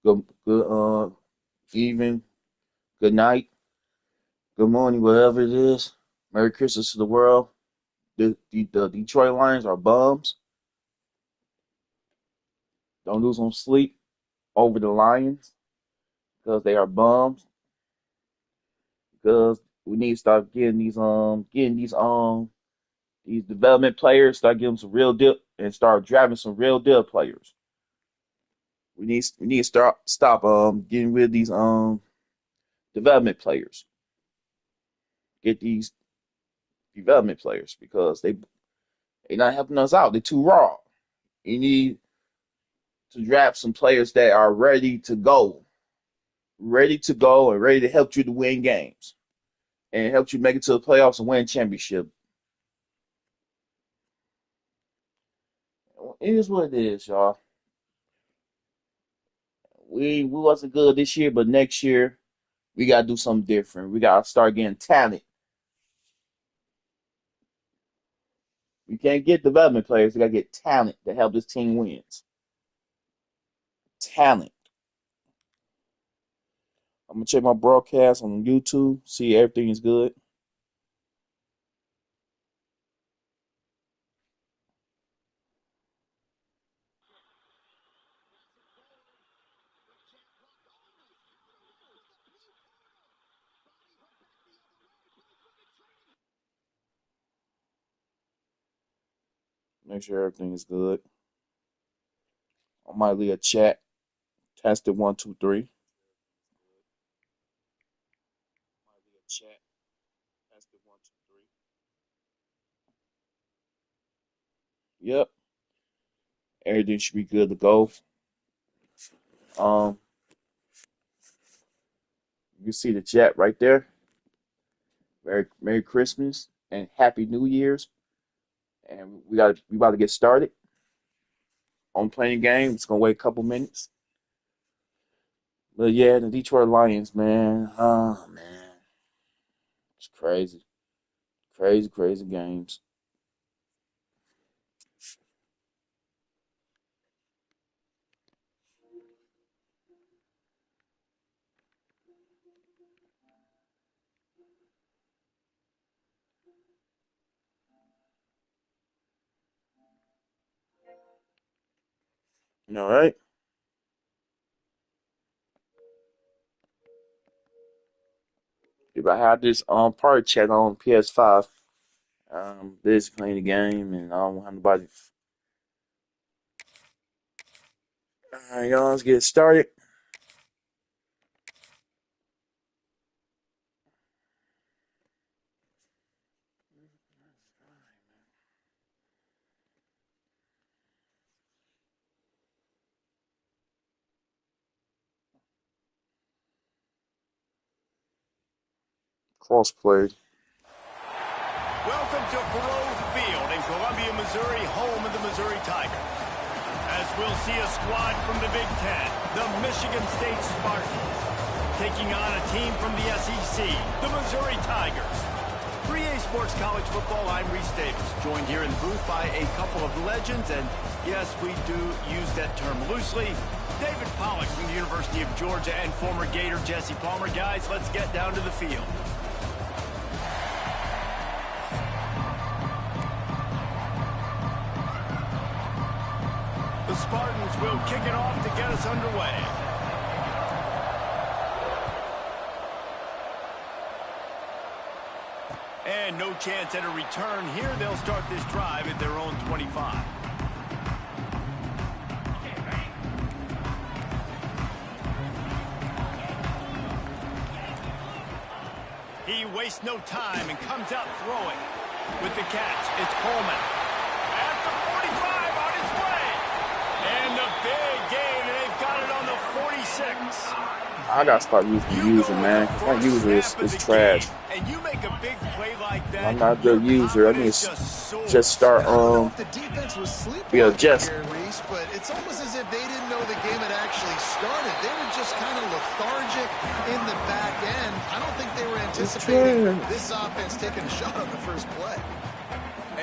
good evening, good night, good morning, whatever it is. Merry Christmas to the world. The Detroit Lions are bums. Don't lose no sleep over the Lions because they are bums. Because we need to start getting these development players, start giving them some real deal and start drafting some real deal players. We need to stop getting rid of these development players. Get these development players because they not helping us out. They're too raw. You need to draft some players that are ready to go, and ready to help you to win games and help you make it to the playoffs and win a championship. It is what it is, y'all. We wasn't good this year, but next year we gotta do something different. We gotta start getting talent. We can't get development players. We gotta get talent to help this team wins. Talent. I'm gonna check my broadcast on YouTube, see everything is good. Make sure everything is good. I might leave a chat. Test it 1 2 3. Might leave a chat. Test it 1 2 3. Yep, everything should be good to go. Um, you see the chat right there. Merry Christmas and Happy New Year's. And we about to get started on playing game. It's gonna wait a couple minutes. But yeah, the Detroit Lions, man. Oh man, it's crazy, crazy, crazy games. All right. If I had this party chat on PS5, this playing the game, and I don't have nobody. All right, y'all, let's get started. Crossplay. Welcome to Faroe Field in Columbia, Missouri, home of the Missouri Tigers. As we'll see a squad from the Big Ten, the Michigan State Spartans, taking on a team from the SEC, the Missouri Tigers. 3A Sports College Football, I'm Reese Davis, joined here in the booth by a couple of legends, and yes, we do use that term loosely. David Pollack from the University of Georgia and former Gator Jesse Palmer. Guys, let's get down to the field. The Spartans will kick it off to get us underway. And no chance at a return here. They'll start this drive at their own 25. He wastes no time and comes out throwing. With the catch, it's Coleman. At the 45 on his way. And the big gain, and they've got it on the 46. I gotta start using the user, man. My user is trash. And you make a big play like that. I'm not a good user. I need to just start the defense was Yeah, sleepwalking just here, Reese, but it's almost as if they didn't know the game had actually started. They were just kind of lethargic in the back end. I don't think they were anticipating this offense taking a shot on the first play.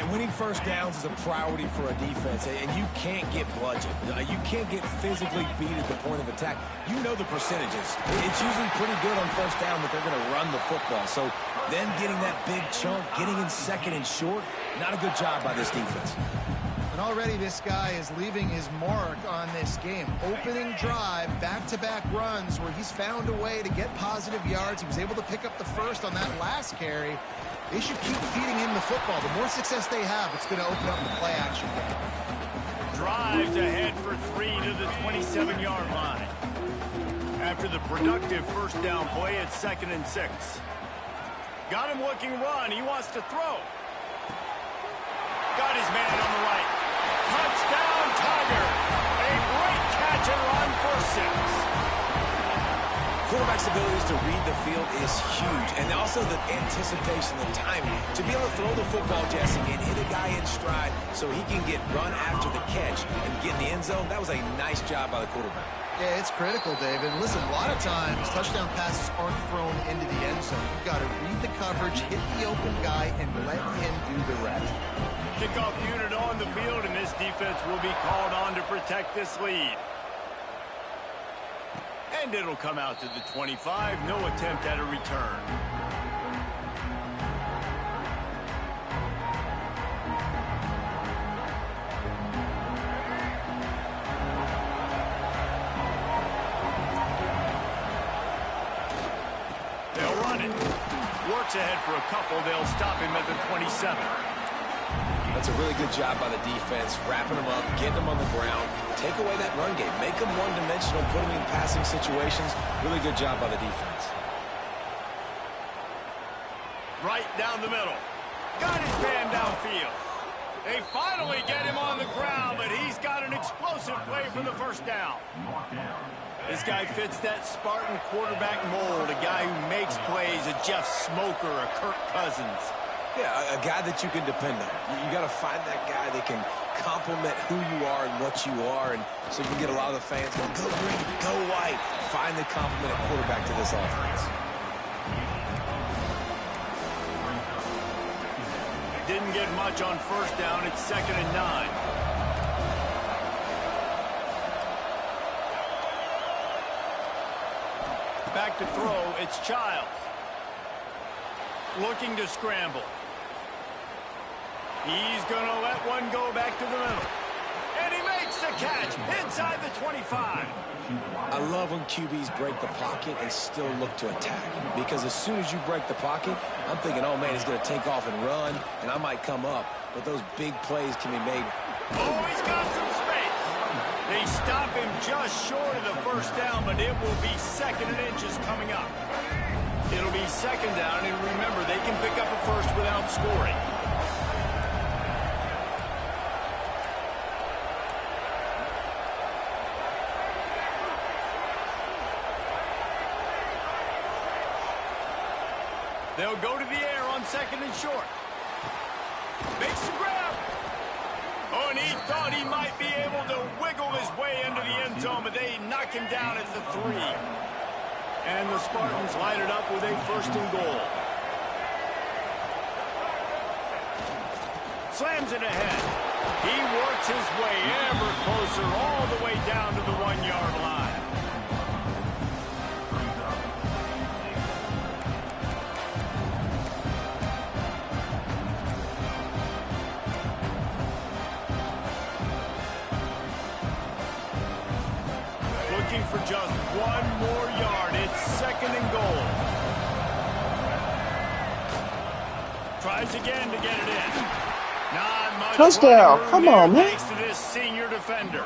And winning first downs is a priority for a defense, and you can't get bludgeoned. You can't get physically beat at the point of attack. You know the percentages. It's usually pretty good on first down that they're going to run the football. So then getting that big chunk, getting in second and short, not a good job by this defense. And already this guy is leaving his mark on this game. Opening drive, back-to-back runs where he's found a way to get positive yards. He was able to pick up the first on that last carry. They should keep feeding him the football. The more success they have, it's going to open up the play-action game. Drives ahead for 3 to the 27-yard line. After the productive first down play, it's 2nd and 6. Got him looking run. He wants to throw. Got his man on the right. Touchdown, Tiger. A great catch and run for 6. Quarterback's abilities to read the field is huge, and also the anticipation, the timing. To be able to throw the football, Jesse, and hit a guy in stride so he can get run after the catch and get in the end zone, that was a nice job by the quarterback. Yeah, it's critical, David. Listen, a lot of times touchdown passes aren't thrown into the end zone. You've got to read the coverage, hit the open guy, and let him do the rest. Kickoff unit on the field, and this defense will be called on to protect this lead. And it'll come out to the 25. No attempt at a return. They'll run it. Works ahead for a couple. They'll stop him at the 27. That's a really good job by the defense, wrapping them up, getting them on the ground, take away that run game, make them one-dimensional, put them in passing situations. Really good job by the defense. Right down the middle. Got his man downfield. They finally get him on the ground, but he's got an explosive play for the first down. This guy fits that Spartan quarterback mold, a guy who makes plays, a Jeff Smoker, a Kirk Cousins. Yeah, a guy that you can depend on. You got to find that guy that can complement who you are and what you are, and so you can get a lot of the fans going, go green, go white. Find the complement at quarterback to this offense. Didn't get much on first down. It's 2nd and 9. Back to throw. It's Childs. Looking to scramble. He's going to let one go back to the middle. And he makes the catch inside the 25. I love when QBs break the pocket and still look to attack. Because as soon as you break the pocket, I'm thinking, oh, man, he's going to take off and run, and I might come up. But those big plays can be made. Oh, he's got some space. They stop him just short of the first down, but it will be 2nd and inches coming up. It'll be 2nd down, and remember, they can pick up a first without scoring. They'll go to the air on 2nd and short. Makes the grab. Oh, and he thought he might be able to wiggle his way into the end zone, but they knock him down at the 3. And the Spartans light it up with a 1st and goal. Slams it ahead. He works his way ever closer all the way down to the 1-yard line. Looking for just 1 more yard. It's 2nd and goal. Tries again to get it in. Not much. Touchdown. Come on, man. Thanks to this senior defender.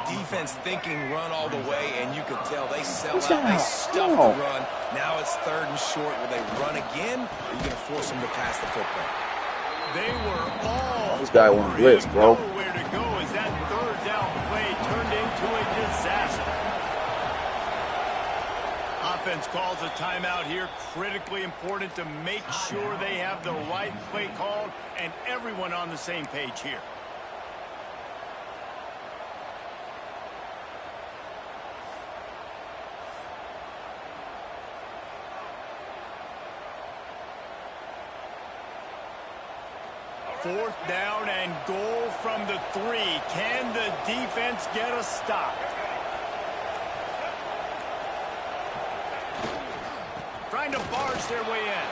Defense thinking run all the way, and you could tell they sell out. Touchdown. They stuff the run. Now it's 3rd and short. Will they run again, or are you going to force them to pass the football? They were all This guy won blitz, bro. nowhere to go as that 3rd down play turned into a disaster. Offense calls a timeout here. Critically important to make sure they have the right play called and everyone on the same page here. 4th down and goal from the 3. Can the defense get a stop? Trying to barge their way in.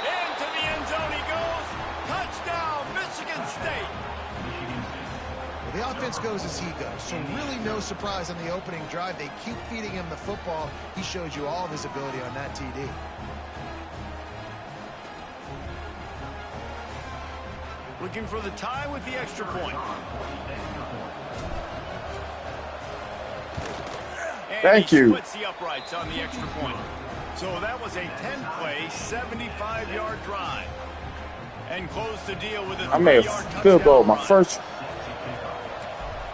Into the end zone he goes. Touchdown, Michigan State. Well, the offense goes as he goes, so really no surprise on the opening drive. They keep feeding him the football. He showed you all of his ability on that TD. Looking for the tie with the extra point. And Thank he you. splits the uprights on the extra point. So that was a 10-play, 75-yard drive. And close the deal with a 3-yard I made a touchdown field goal. My run. first.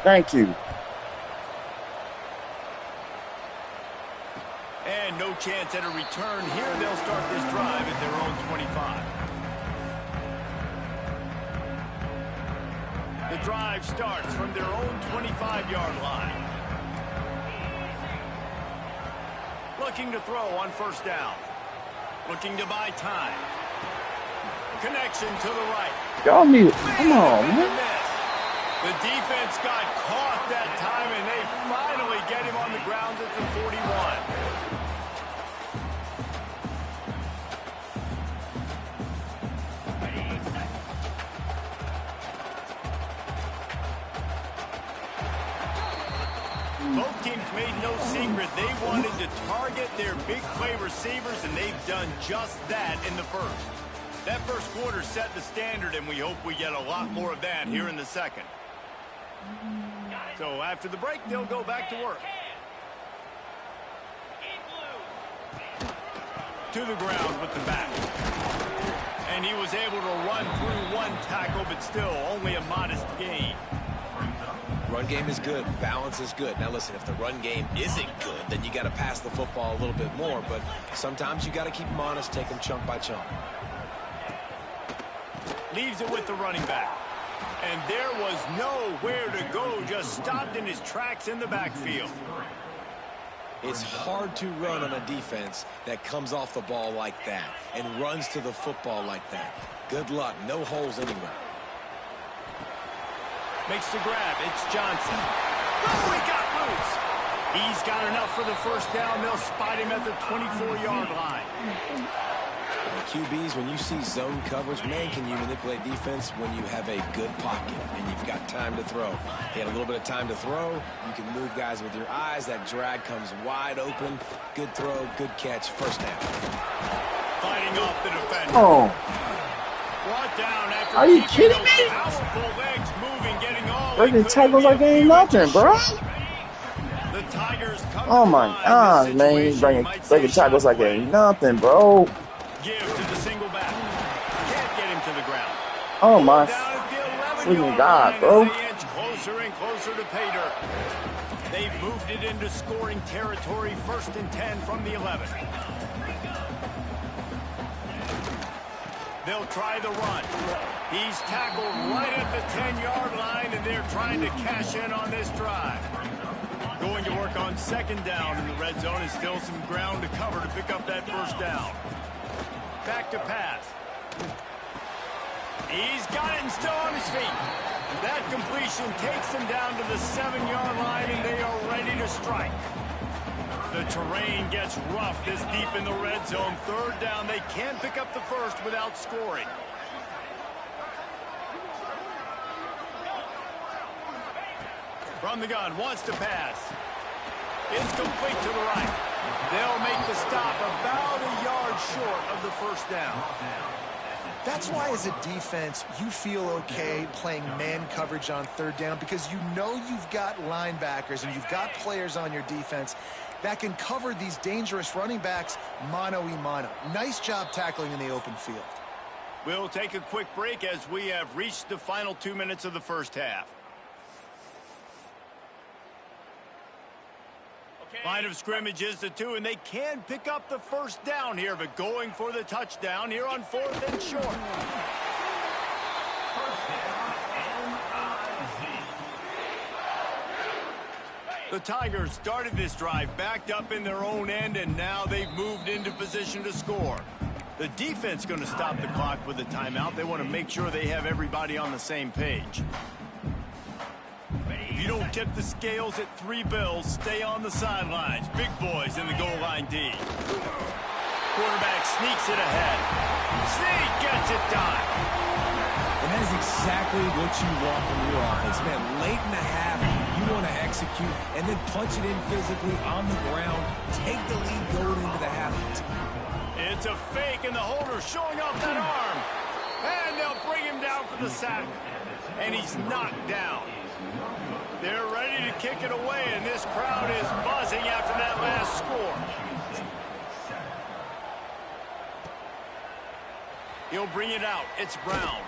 Thank you. And no chance at a return here. They'll start this drive at their own 25. The drive starts from their own 25-yard line. Looking to throw on 1st down. Looking to buy time. Connection to the right. Y'all need. Come on, man. The defense got caught that time, and they finally get him on the ground at the 41. Both teams made no secret. They wanted to target their big play receivers, and they've done just that in the first. That first quarter set the standard, and we hope we get a lot more of that here in the second. So after the break, they'll go back to work. To the ground with the back. And he was able to run through one tackle, but still only a modest gain. Run game is good. Balance is good. Now, listen, if the run game isn't good, then you got to pass the football a little bit more. But sometimes you got to keep them honest, take them chunk by chunk. Leaves it with the running back. And there was nowhere to go, just stopped in his tracks in the backfield. It's hard to run on a defense that comes off the ball like that and runs to the football like that. Good luck. No holes anywhere. Makes the grab. It's Johnson. Oh, he got loose. He's got enough for the 1st down. They'll spot him at the 24-yard line. QBs, when you see zone coverage, man, can you manipulate defense when you have a good pocket and you've got time to throw. He had a little bit of time to throw. You can move guys with your eyes. That drag comes wide open. Good throw, good catch, 1st down. Fighting off the defender. Oh, Brought down after are you keeping kidding those me? powerful legs moving, getting all Breaking he could tackles to like be a ain't few nothing, inches bro. short. The Tigers come Oh to my mind. God, This man. situation, He's you might say, breaking tackles shot like away. ain't nothing, bro. Give to the single back. Can't get him to the ground. Oh my Down at the 11-yard freaking God, line bro. as they inch closer and closer to pay dirt. They've moved it into scoring territory. 1st and 10 from the 11. They'll try the run. He's tackled right at the 10-yard line, and they're trying to cash in on this drive. Going to work on 2nd down in the red zone, and still some ground to cover to pick up that 1st down. Back to pass. He's got it and still on his feet. That completion takes them down to the 7-yard line, and they are ready to strike. The terrain gets rough this deep in the red zone. 3rd down. They can't pick up the 1st without scoring. From the gun, wants to pass. It's complete to the right. They'll make the stop about a yard short of the 1st down. That's why, as a defense, you feel okay playing man coverage on 3rd down, because you know you've got linebackers and you've got players on your defense that can cover these dangerous running backs mano-a-mano. Nice job tackling in the open field. We'll take a quick break as we have reached the final 2 minutes of the 1st half. Line of scrimmage is the 2, and they can pick up the 1st down here, but going for the touchdown here on 4th and short. The Tigers started this drive backed up in their own end, and now they've moved into position to score. The defense going to stop the clock with a timeout. They want to make sure they have everybody on the same page. If you don't tip the scales at 3 bills, stay on the sidelines. Big boys in the goal line D. Quarterback sneaks it ahead. Sneak gets it done. And that is exactly what you want from your offense. Man, late in the half, you want to execute and then punch it in physically on the ground. Take the lead going into the half. It's a fake, and the holder showing off that arm. And they'll bring him down for the sack. And he's knocked down. They're ready to kick it away, and this crowd is buzzing after that last score. He'll bring it out. It's Brown.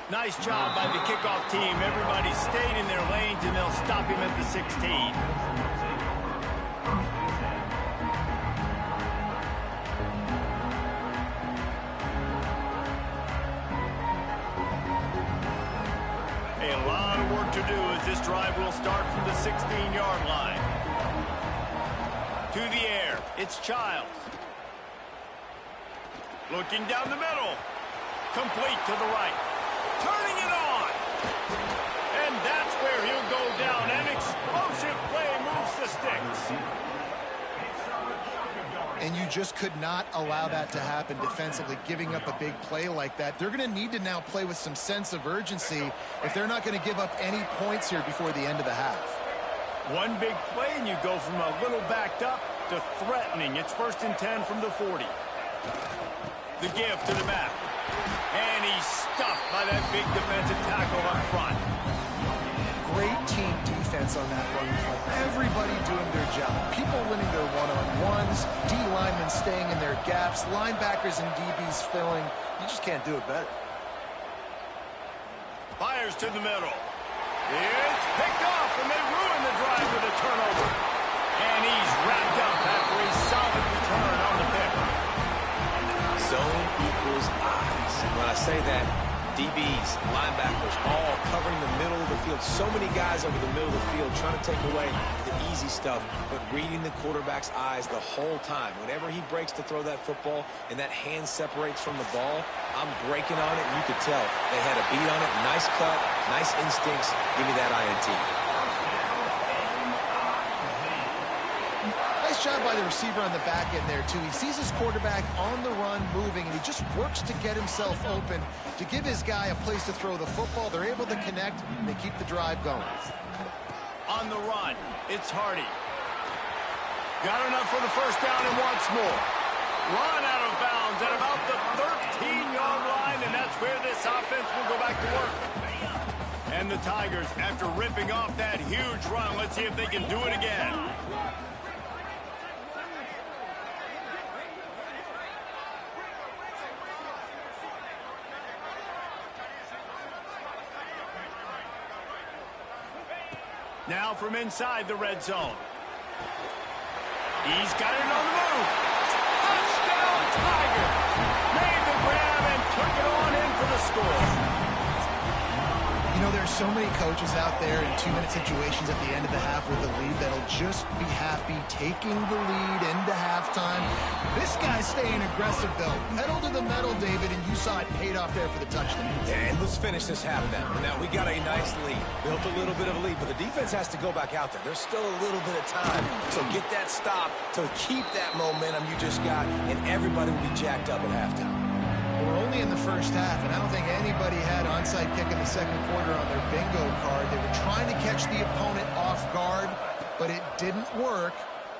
Nice job by the kickoff team. Everybody stayed in their lanes, and they'll stop him at the 16. A lot of work to do as this drive will start from the 16-yard line. To the air, it's Childs. Looking down the middle. Complete to the right. Turning it on. And that's where he'll go down. An explosive play moves the sticks. And you just could not allow that to happen defensively, giving up a big play like that. They're going to need to now play with some sense of urgency if they're not going to give up any points here before the end of the half. One big play, and you go from a little backed up to threatening. It's 1st and 10 from the 40. The give to the back. And he's stuffed by that big defensive tackle up front. Great team defense on that run play. Everybody doing their job. People winning their one-on-ones. D linemen staying in their gaps. Linebackers and DBs filling. You just can't do it better. Fires to the middle. It's picked off, and they ruin the drive with a turnover. And he's wrapped up after a solid return on the pick. Zone equals eyes. When I say that, DBs, linebackers, all covering the middle of the field. So many guys over the middle of the field trying to take away the easy stuff, but reading the quarterback's eyes the whole time. Whenever he breaks to throw that football and that hand separates from the ball, I'm breaking on it, and you could tell they had a beat on it. Nice cut, nice instincts. Give me that INT. Nice job by the receiver on the back end there, too. He sees his quarterback on the run moving, and he just works to get himself open to give his guy a place to throw the football. They're able to connect, and they keep the drive going. On the run, it's Hardy. Got enough for the first down and wants more. Run out of bounds at about the 13-yard line, and that's where this offense will go back to work. And the Tigers, after ripping off that huge run, let's see if they can do it again. Now from inside the red zone. He's got it on the move. Touchdown, Tiger. Made the grab and took it on in for the score. You know, there's so many coaches out there in 2-minute situations at the end of the half with the lead that'll just be happy taking the lead into halftime. This guy's staying aggressive, though. Pedal to the metal, David, and you saw it paid off there for the touchdown. And let's finish this half now. Now, we got a nice lead. Built a little bit of a lead, but the defense has to go back out there. There's still a little bit of time. So get that stop to keep that momentum you just got, and everybody will be jacked up at halftime. We're only in the first half, and I don't think anybody had onside kick in the second quarter on their bingo card. They were trying to catch the opponent off guard, but it didn't work.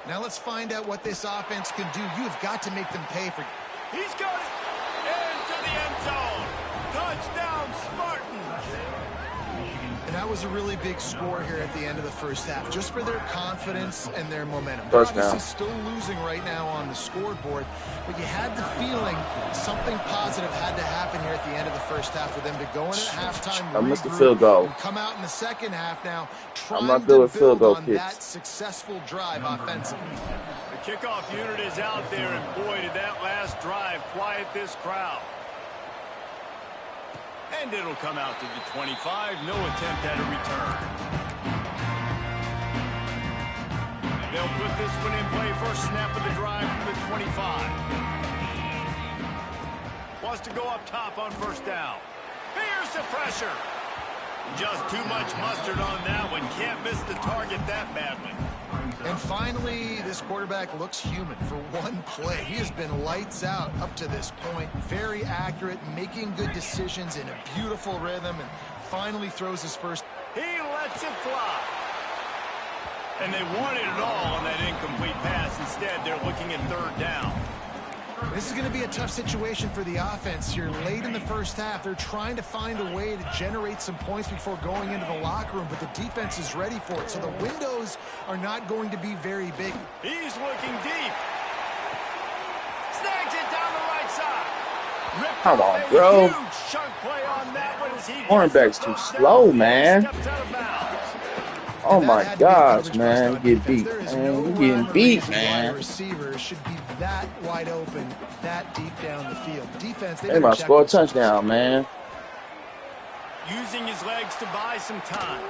Now let's find out what this offense can do. You've got to make them pay for it. He's got it. Into the end zone. Touchdown, Spartans. And that was a really big score here at the end of the first half, just for their confidence and their momentum. Touchdown. They're obviously still losing right now on the scoreboard, but you had the feeling something positive had to happen here at the end of the first half for them to go in at halftime, I missed the regroup, field goal. and come out in the second half now trying not to doing build field goal on kicks. that successful drive offensively. The kickoff unit is out there, and boy, did that last drive quiet this crowd. And it'll come out to the 25. No attempt at a return. They'll put this one in play. First snap of the drive from the 25. Wants to go up top on first down. Here's the pressure. Just too much mustard on that one. Can't miss the target that badly. And finally, this quarterback looks human for one play. He has been lights out up to this point. Very accurate, making good decisions in a beautiful rhythm, and finally throws his first. He lets it fly. And they wanted it all on that incomplete pass. Instead, they're looking at third down. This is going to be a tough situation for the offense here. Late in the first half, they're trying to find a way to generate some points before going into the locker room, but the defense is ready for it. So the windows are not going to be very big. He's looking deep. Snags it down the right side. Ripped Come off on, a bro. huge chunk play on that one as he Cornerback's too slow, man. steps out of bounds. Oh my gosh, man. You get beat. Man, you getting beat, Wide man. receivers should be that wide open, that deep down the field. Defense, They might score a touchdown, man. Using his legs to buy some time.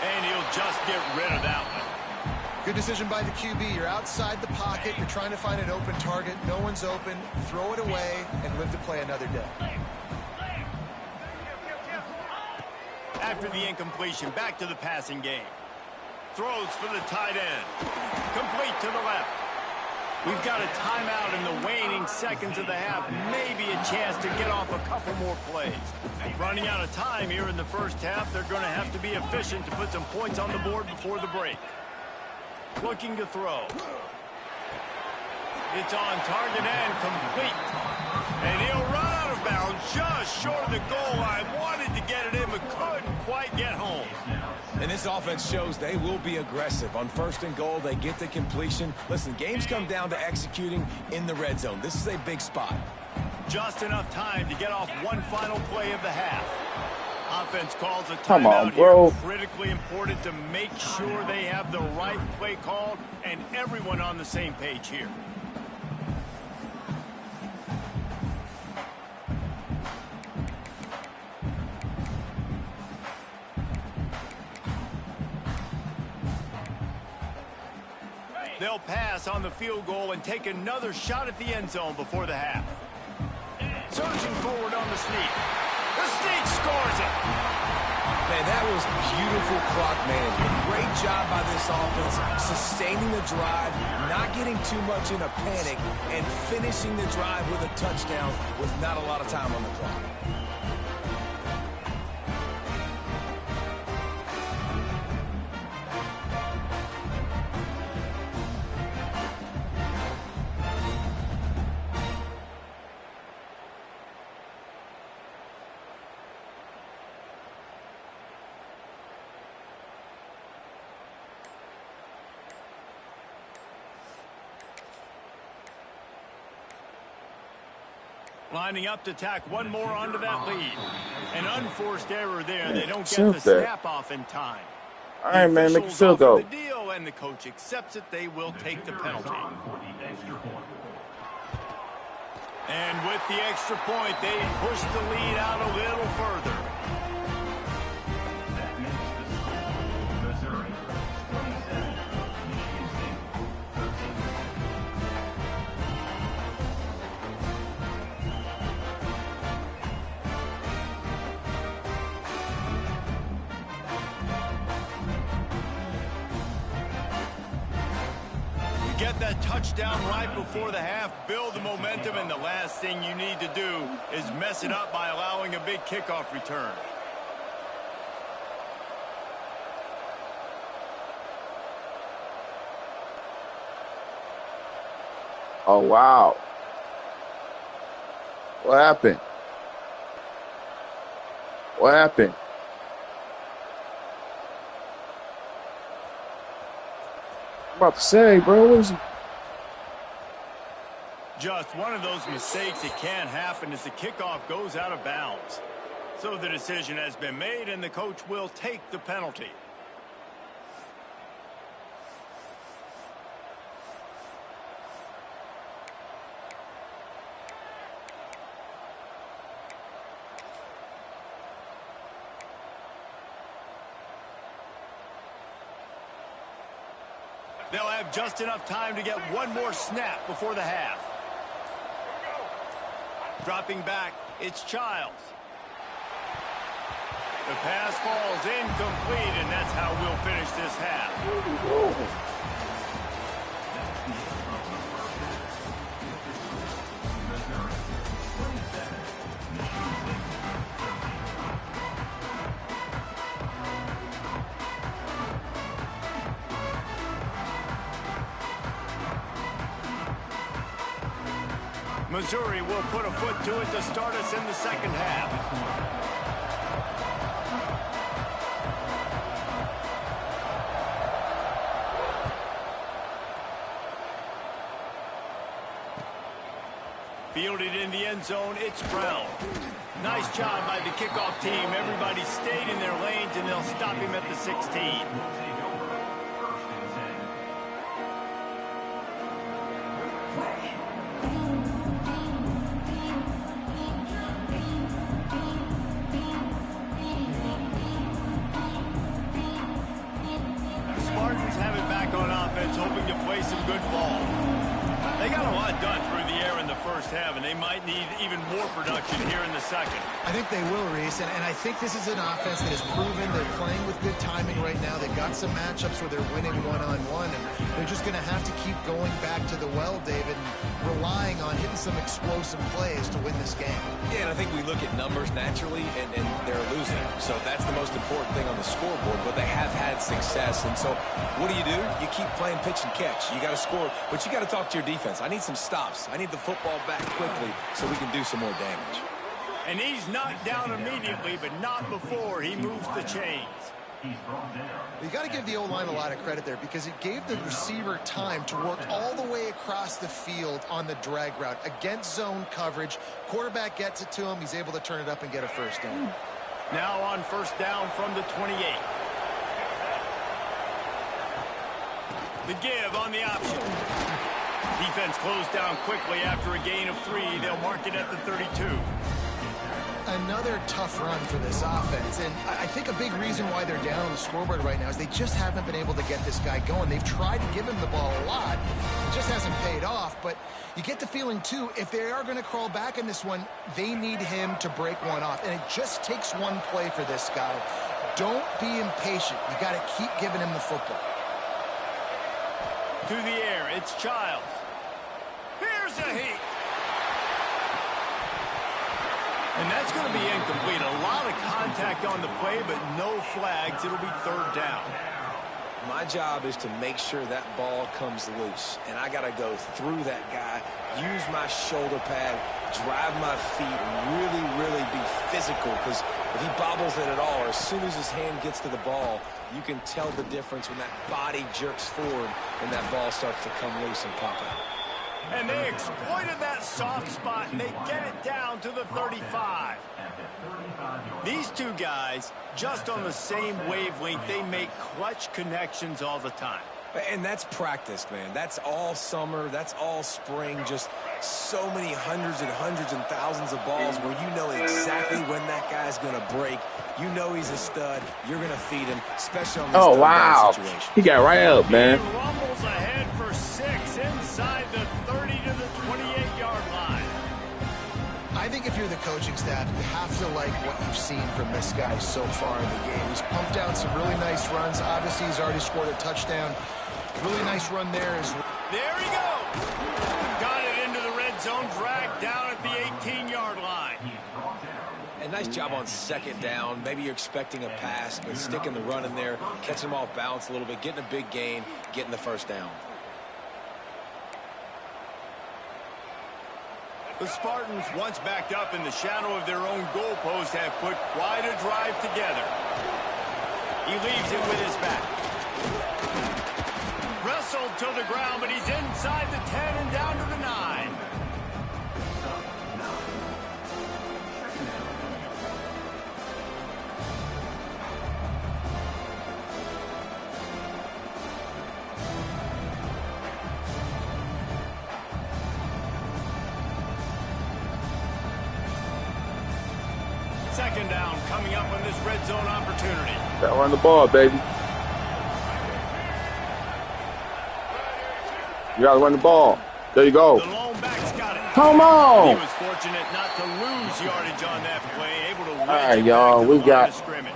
And he'll just get rid of that one. Good decision by the QB. You're outside the pocket. You're trying to find an open target. No one's open. Throw it away and live to play another day. After the incompletion, back to the passing game. Throws for the tight end. Complete to the left. We've got a timeout in the waning seconds of the half. Maybe a chance to get off a couple more plays. Running out of time here in the first half. They're going to have to be efficient to put some points on the board before the break. Looking to throw. It's on target and complete. And he'll run out of bounds just short of the goal line. Wanted to get it in, but couldn't quite get home. And this offense shows they will be aggressive. On first and goal, they get the completion. Listen, games come down to executing in the red zone. This is a big spot. Just enough time to get off one final play of the half. Offense calls a Come on, timeout bro. here. Critically important to make sure they have the right play called and everyone on the same page here. They'll pass on the field goal and take another shot at the end zone before the half. Surging forward on the sneak. The sneak scores it. Man, that was beautiful clock management. Great job by this offense, sustaining the drive, not getting too much in a panic, and finishing the drive with a touchdown with not a lot of time on the clock. Lining up to tack one more onto that lead. An unforced error there. They don't get Shoot the that. snap off in time. All right, man. Make it still go. The deal, and the coach accepts it. They will take the penalty. And with the extra point, they push the lead out a little further. Get that touchdown right before the half, build the momentum, and the last thing you need to do is mess it up by allowing a big kickoff return. Oh, wow. What happened? What happened? I'm about to say, bro, what is it? Just one of those mistakes that can happen as the kickoff goes out of bounds. So the decision has been made, and the coach will take the penalty. They'll have just enough time to get one more snap before the half. Dropping back, it's Childs. The pass falls incomplete, and that's how we'll finish this half. Missouri will put a foot to it to start us in the second half. Fielded in the end zone, it's Brown. Nice job by the kickoff team. Everybody stayed in their lanes, and they'll stop him at the 16. Hoping to play some good ball. They got a lot done through the air in the first half, and they might need even more production here in the second. I think they will, Reese, and I think this is an offense that has proven they're playing with good timing right now. They've got some matchups where they're winning one-on-one, and they're just going to have to keep going back to the well, David, and relying on hitting some explosive plays to win this game. Yeah, and I think we look at numbers naturally, and they're losing. So that's the most important thing on the scoreboard, but they have had success. And so what do? You keep playing pitch and catch. You got to score, but you got to talk to your defense. I need some stops. I need the football back quickly so we can do some more damage. And he's knocked down immediately, but not before he moves the chains. You got to give the O-line a lot of credit there because it gave the receiver time to work all the way across the field on the drag route against zone coverage. Quarterback gets it to him. He's able to turn it up and get a first down. Now on first down from the 28. The give on the option. Defense closed down quickly after a gain of 3. They'll mark it at the 32. Another tough run for this offense, and I think a big reason why they're down on the scoreboard right now is they just haven't been able to get this guy going. They've tried to give him the ball a lot. It just hasn't paid off, but you get the feeling, too, if they are going to crawl back in this one, they need him to break one off, and it just takes one play for this guy. Don't be impatient. You got to keep giving him the football. To the air, it's Childs. Here's a heat. And that's going to be incomplete. A lot of contact on the play, but no flags. It'll be third down. My job is to make sure that ball comes loose. And I got to go through that guy, use my shoulder pad, drive my feet, and really be physical. Because if he bobbles it at all, or as soon as his hand gets to the ball, you can tell the difference when that body jerks forward and that ball starts to come loose and pop out. And they exploited that soft spot, and they get it down to the 35. These two guys, just on the same wavelength, they make clutch connections all the time. And that's practice, man. That's all summer. That's all spring. Just so many hundreds and thousands of balls where you know exactly when that guy's going to break. You know he's a stud. You're going to feed him, especially on this third down situation. He got right up, man. He rumbles ahead for 6 inside the 30 to the 28-yard line. I think if you're the coaching staff, you have to like what you've seen from this guy so far in the game. He's pumped out some really nice runs. Obviously, he's already scored a touchdown. Really nice run there. There he goes. Got it into the red zone, dragged down at the 18-yard line. And nice job on second down. Maybe you're expecting a pass, but sticking the run in there, catching him off balance a little bit, getting a big gain, getting the first down. The Spartans, once backed up in the shadow of their own goalpost, have put quite a drive together. He leaves it with his back. Wrestled to the ground, but he's inside the 10 and down to the 9. Second down coming up on this red zone opportunity. Gotta run the ball, baby. You gotta run the ball. There you go. The lone back's got it. Come He on. was fortunate not to lose yardage on that play, able to All wedge right, it back y'all. to the line of scrimmage.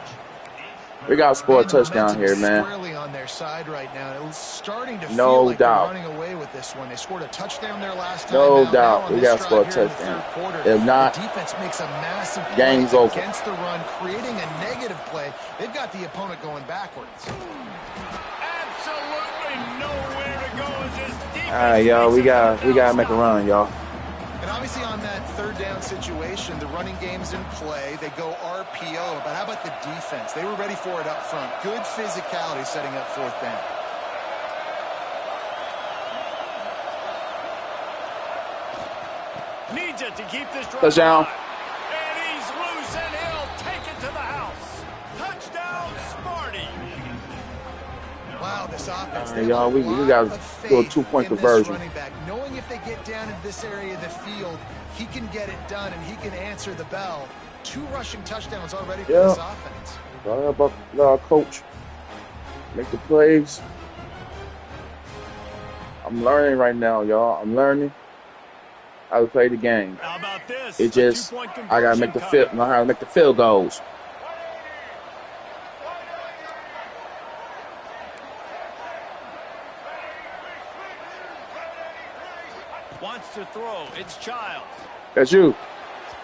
We got to score a Man, the touchdown momentum here, is man. squarely on their side right now. It's starting to feel No like they're doubt. running away with this one. They scored a touchdown there last time No out. Now doubt. on We this got to score a drive here in the touchdown. third quarter, If not, the defense makes a massive play game's over. against the run, creating a negative play. They've got the opponent going backwards. Absolutely nowhere to go as this defense. All right, y'all. We gotta make a run, y'all. And obviously on that third down situation, the running game's in play. They go RPO. But how about the defense? They were ready for it up front. Good physicality setting up fourth down. Needs it to keep this drive Touchdown. alive. And he's loose, and he'll take it to the house. Touchdown, Smarty. Wow, this offense. Hey, y'all, we got to do a two-point conversion. Running back, knowing if they get down into this area of the field, he can get it done and he can answer the bell. 2 rushing touchdowns already for this offense. How about our coach? Make the plays. I'm learning right now, y'all. I'm learning how to play the game. How about this? It just I gotta make know how to make the field goals. Wants to throw. It's Childs. That's you.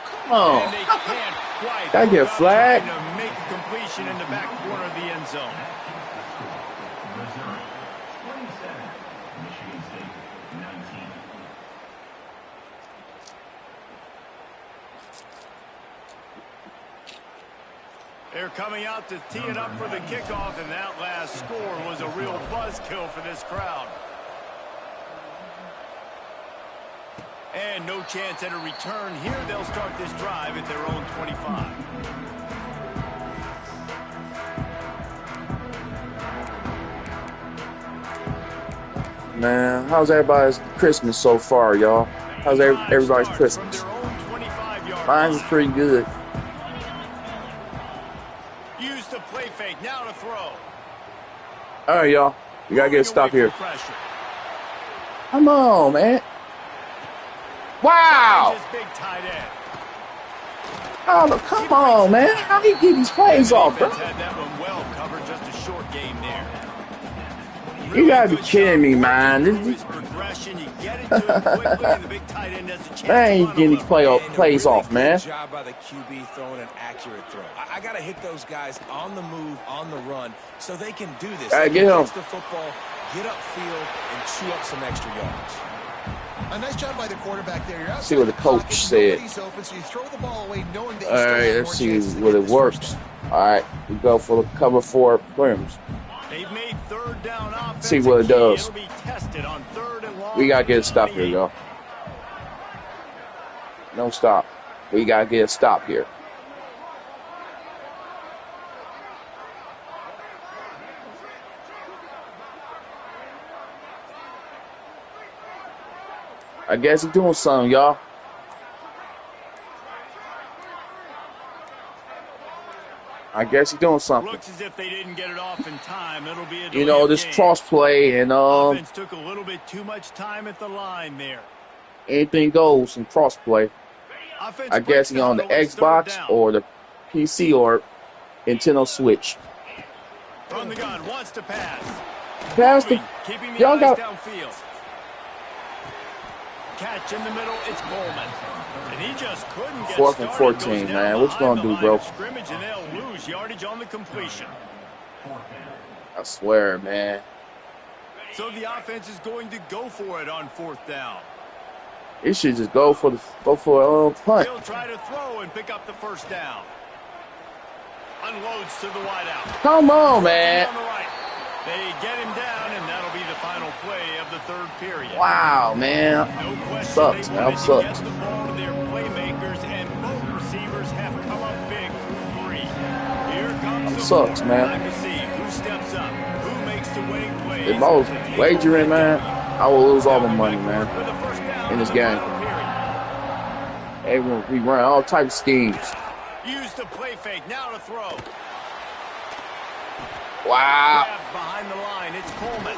Come on. And they can't quite. Gotta get a flag. To make a completion in the back corner of the end zone. They're coming out to tee it up for the kickoff, and that last score was a real buzzkill for this crowd. And no chance at a return here. They'll start this drive at their own 25. Man, how's everybody's Christmas so far, y'all? How's everybody's Christmas? Mine's pretty good. Use the play fake. Now to throw. All right, y'all. We gotta get a stop here. Come on, man. Wow. Big tight end. Oh, come on, man. How do you get these plays off, bro? Had that one well covered. Just a short game there. You gotta be kidding me, man. Progression. You get it to it quickly, and the big tight end has a chance. Man, ain't getting these plays off, man. Good job by the QB throwing an accurate throw. I gotta hit those guys on the move, on the run, so they can do this. All right, get him. Catch the football, get upfield, and chew up some extra yards. A nice job by the quarterback there. You're See what the coach said. Open, so you throw the ball away knowing that All right, let's see what it works. All right, we go for the cover 4 rims. They've made third down offense. See what it does. It'll be tested on third and long. We gotta get a stop here, y'all. No stop. We gotta get a stop here. I guess he's doing something, y'all. I guess he's doing something. Looks as if they didn't get it off in time. It'll be a You know, this game. cross play and Offense took a little bit too much time at the line there. anything goes in cross play. Offense I guess he's on the Xbox or the PC or Nintendo Switch. From the gun, wants to pass. Pass the Keeping the y'all eyes got downfield. Catch in the middle, it's Coleman. And he just couldn't get 4th and started. 14, Goes man. down What you gonna behind do, the bro? line of scrimmage, and they'll lose yardage on the completion. I swear, man. So the offense is going to go for it on 4th down. It should just go for a punt. He'll try to throw and pick up the first down. Unloads to the wideout. Come on, man. On the right. They get him down, and that'll be the final play of the third period. Wow, man. No question Sucks, they man. wanted to Sucks. get the ball to their playmakers, and both receivers have come up big through 3. Here comes the Sucks, ball. man. Time to see who steps up, who makes the winning plays. If I was wagering, man, I would lose all the money, man, in this game. Everyone, we run all types of schemes. Use the play fake. Now to throw. Wow. Grab behind the line. It's Coleman.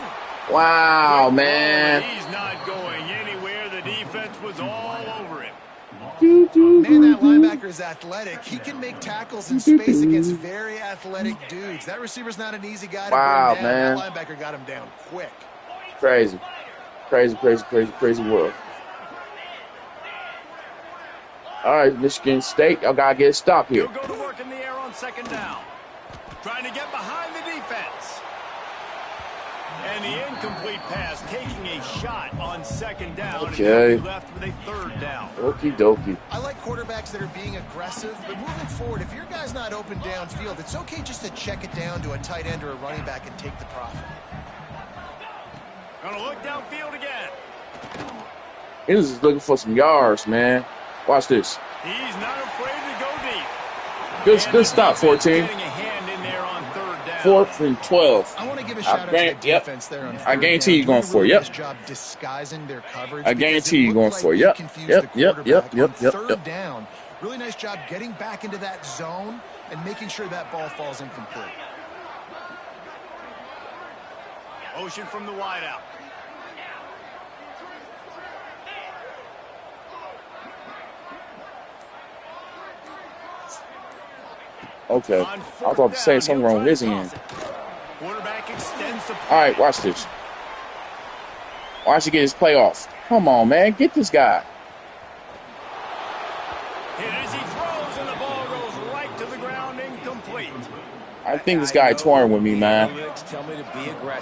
Wow, Quick man. throw, he's not going anywhere. The defense was all Man, that linebacker is athletic. He can make tackles in space against very athletic dudes. That receiver's not an easy guy to bring Wow, down. man. That linebacker got him down quick. Crazy. Crazy world. All right, Michigan State, y'all got to get a stop here. He'll go to work in the air on second down. Trying to get behind the defense. And the incomplete pass taking a shot on second down. Okay. And left with a third down. Okie dokie. I like quarterbacks that are being aggressive, but moving forward, if your guy's not open downfield, it's okay just to check it down to a tight end or a running back and take the profit. Gonna look downfield again. He was just looking for some yards, man. Watch this. He's not afraid to go deep. Good stop, 14. Getting a hand in there on third down. 4th and 12. I want to give a shout out to the defense there on I guarantee you're going for it. Yep. Job disguising their coverage. I guarantee you're going for it. Yep. Yep. Third down. Really nice job getting back into that zone and making sure that ball falls incomplete. Motion from the wideout. Okay. I was about to say something wrong with his end. Quarterback extends the All right, watch this. Watch he get his play off. Come on, man. Get this guy. Hit as he throws, and the ball goes right to the ground, incomplete. I think this guy touring with me, man.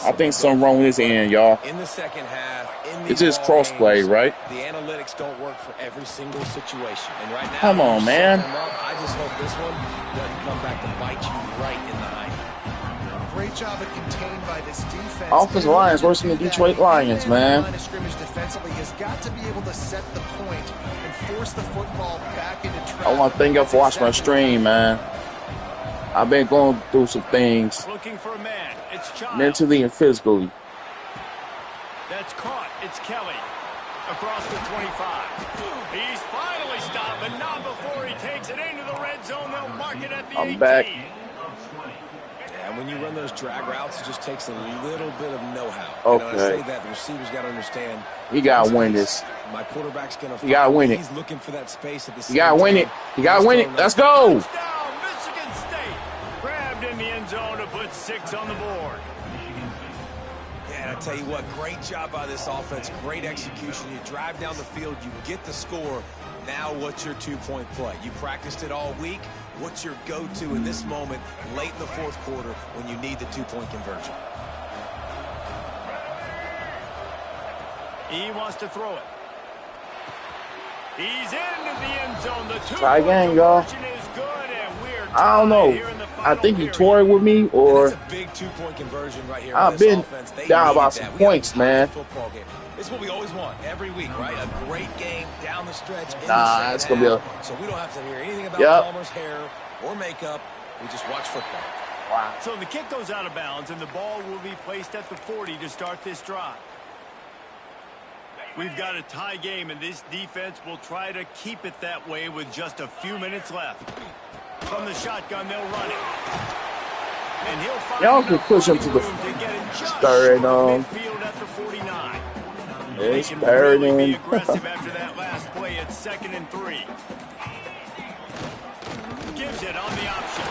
I think something wrong with his end, y'all. In the second half, It's just crossplay, right? The analytics don't work for every single situation. And right now, come on, man. I just hope this one doesn't come back to bite you right in the eye. Great job of contained by this defense. Offensive line is worse than the Detroit Lions, man. Line of scrimmage defensively has got to be able to set the point and force the football back into traffic. I want to thank you for watching my stream, man. I've been going through some things, Looking for a man. It's Child. mentally and physically. That's caught. It's Kelly. Across the 25. He's finally stopped, but not before he takes it into the red zone. They'll mark it at the 18. I'm back. And when you run those drag routes, it just takes a little bit of know-how. Okay. I say that the receivers got to understand. He got to win this. My quarterback's going to. He got to win it. He's looking for that space at the. He got to win it. He got to win it. Let's go. Touchdown, Michigan State. Grabbed in the end zone to put 6 on the board. Yeah, and I tell you what, great job by this offense. Great execution. You drive down the field, you get the score. Now what's your two-point play? You practiced it all week. What's your go-to in this moment late in the fourth quarter when you need the two-point conversion? He wants to throw it. He's into the end zone. The Try again, y'all. is good, and we're I don't know. here in the I final think he period. touring with me, or That's a big two-point conversion right here. I've by this been offense. They down needed about that. some We got a points, man. football game. This is what we always want every week, right? A great game down the stretch. In Nah, the it's gonna be a. so we don't have to hear anything about Yep. Palmer's hair or makeup. We just watch football. Wow. So the kick goes out of bounds, and the ball will be placed at the 40 to start this drive. We've got a tie game, and this defense will try to keep it that way with just a few minutes left. From the shotgun, they'll run it. And he'll find Y'all can enough push him to the room to get it just third short of on. midfield at the 49. It's They can really be burning. aggressive after that last play at 2nd and 3. Gives it on the option.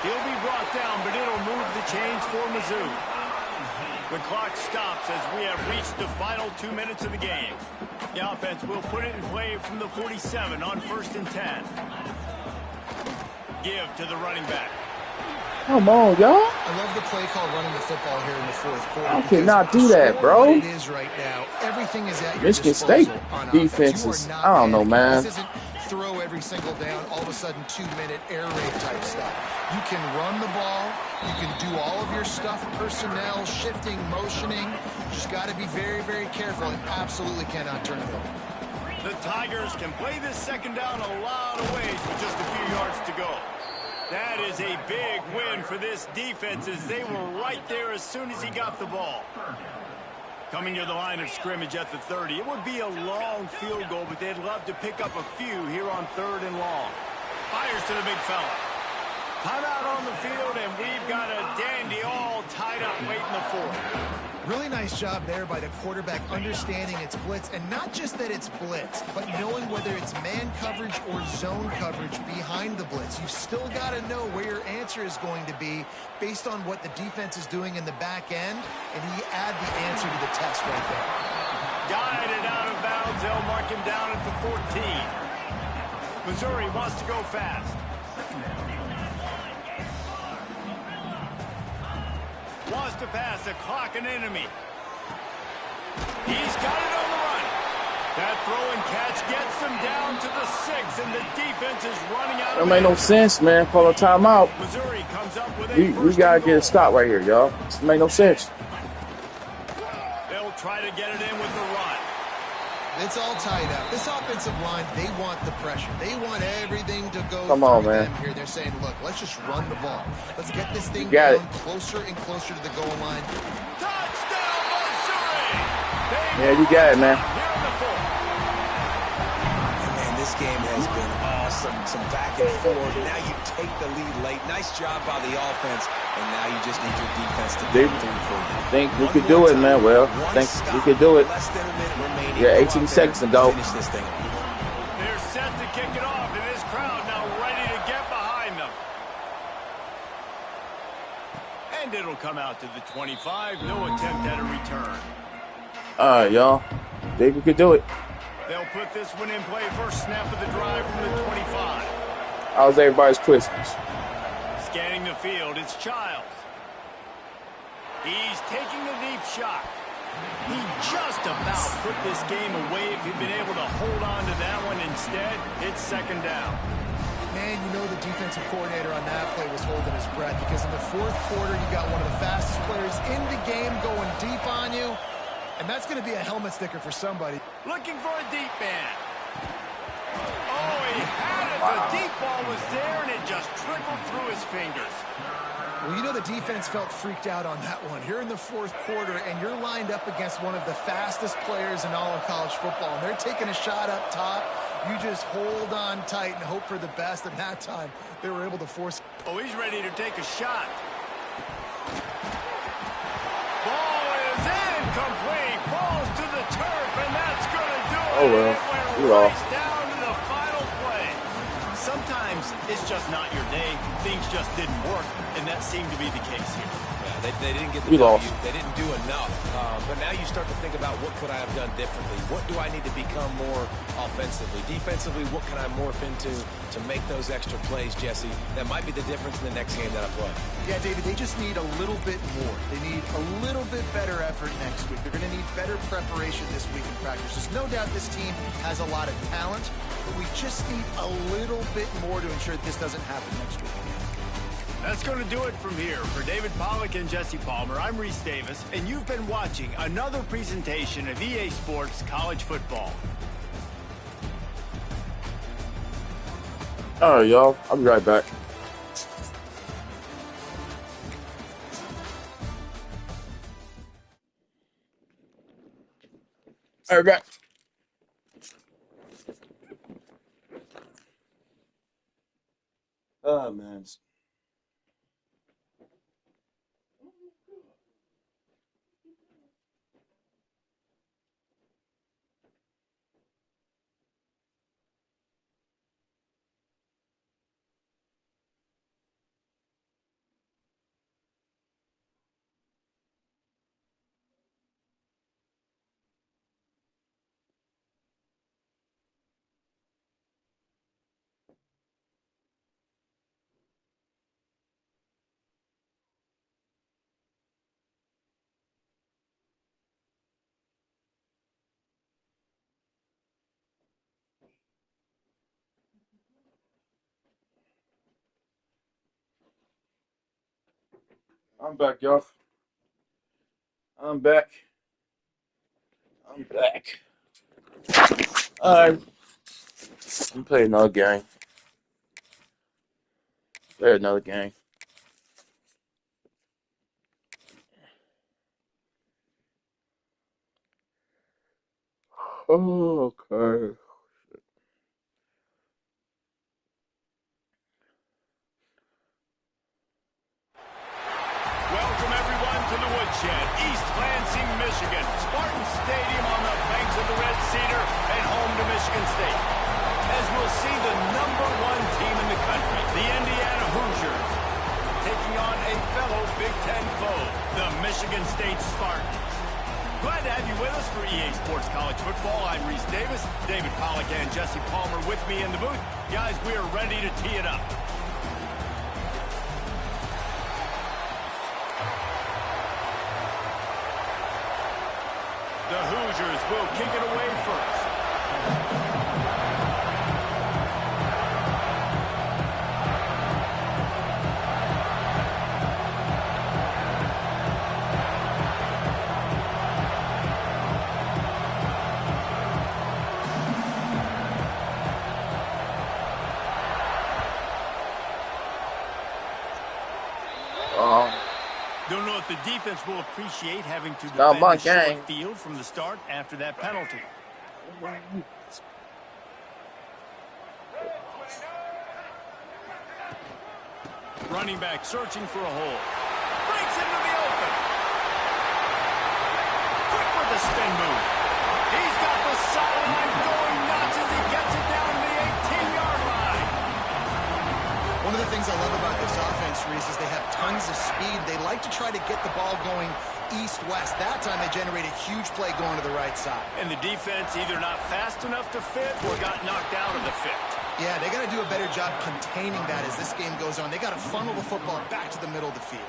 He'll be brought down, but it'll move the chains for Mizzou. The clock stops as we have reached the final 2 minutes of the game. The offense will put it in play from the 47 on 1st and 10. Give to the running back. Come on, y'all. I love the play call running the football here in the fourth quarter. I cannot do that, because bro. what it is right now, everything is at your Michigan disposal State on offense. defense You is- are not I don't know, panicking. man. This isn't throw every single down, all of a sudden 2-minute air raid type stuff. You can run the ball. You can do all of your stuff, personnel, shifting, motioning. You just got to be very, very careful and absolutely cannot turn it over. The Tigers can play this second down a lot of ways with just a few yards to go. That is a big win for this defense as they were right there as soon as he got the ball. Coming to the line of scrimmage at the 30. It would be a long field goal, but they'd love to pick up a few here on 3rd and long. Fires to the big fella. Timeout on the field, and we've got a dandy all tied up late in the fourth. Really nice job there by the quarterback understanding it's blitz, and not just that it's blitz, but knowing whether it's man coverage or zone coverage behind the blitz. You've still got to know where your answer is going to be based on what the defense is doing in the back end, and he add the answer to the test right there. Guided out of bounds. They'll mark him down at the 14. Missouri wants to go fast. Wants to pass the clock an enemy. He's got it on the run. That throw and catch gets them down to the 6, and the defense is running out. That made no sense, man. Call a timeout. Missouri comes up with a We gotta get a stop right here, y'all. This made no sense. They'll try to get it in with the run. It's all tied up. This offensive line, they want the pressure. They want everything to go Come on, through man. them here. They're saying, look, let's just run the ball. Let's get this thing got down closer and closer to the goal line. Touchdown, Missouri! Yeah, you got it, man. Here in the 4th. And man, this game has been awesome. Some back and forth. Now you take the lead late. Nice job by the offense. And now you just need your defense to They come through for you. think we could do it, man. Well, think we could do it. Less than a minute remaining. Yeah, Go 18 out there seconds to and go. Finish this thing. They're set to kick it off, and this crowd now ready to get behind them. And it'll come out to the 25. No attempt at a return. All right, y'all. Think we could do it. They'll put this one in play. First snap of the drive from the 25. How's everybody's Christmas? Scanning the field, it's Childs. He's taking a deep shot. He just about put this game away if he'd been able to hold on to that one. Instead, it's second down. Man, you know the defensive coordinator on that play was holding his breath, because in the 4th quarter, you got one of the fastest players in the game going deep on you, and that's going to be a helmet sticker for somebody. Looking for a deep man. Oh, he had it. The deep ball was there, and it just trickled through his fingers. Well, you know the defense felt freaked out on that one. Here in the 4th quarter, and you're lined up against one of the fastest players in all of college football, and they're taking a shot up top. You just hold on tight and hope for the best, and that time they were able to force. Oh, he's ready to take a shot. Ball is incomplete. Falls to the turf, and that's going to do it. Oh, well. It went We right lost. down to the final play. Sometimes it's just not your day. Things just didn't work, and that seemed to be the case here. Yeah, they didn't get the We W. lost. They didn't do enough. But now you start to think about, what could I have done differently? What do I need to become more offensively? Defensively, what can I morph into to make those extra plays, Jesse? That might be the difference in the next game that I play. Yeah, David, they just need a little bit more. They need a little bit better effort next week. They're going to need better preparation this week in practice. There's no doubt this team has a lot of talent, but we just need a little bit more to ensure that this doesn't happen next week. That's going to do it from here. For David Pollack and Jesse Palmer, I'm Reese Davis, and you've been watching another presentation of EA Sports College Football. All right, y'all. I'll be right back. All right, back. Oh, man. I'm back, y'all. I'm back. I'm back. All right. I'm playing another game. Play another game. Oh, okay. Welcome, everyone, to the Woodshed, East Lansing, Michigan. Spartan Stadium on the banks of the Red Cedar and home to Michigan State. As we'll see the #1 team in the country, the Indiana Hoosiers, taking on a fellow Big Ten foe, the Michigan State Spartans. Glad to have you with us for EA Sports College Football. I'm Reese Davis, David Pollack and Jesse Palmer with me in the booth. Guys, we are ready to tee it up. The Hoosiers will kick it away first. Don't know if the defense will appreciate having to defend the short field from the start after that penalty. Running back searching for a hole. Breaks into the open. Quick with the spin move. He's got the sideline going nuts as he gets it down to the 18-yard line. One of the things I love about this offense, Reese, is they have tons of speed. They like to try to get the ball going east-west. That time they generate a huge play going to the right side. And the defense either not fast enough to fit or got knocked out of the fit. Yeah, they got to do a better job containing that as this game goes on. They got to funnel the football back to the middle of the field.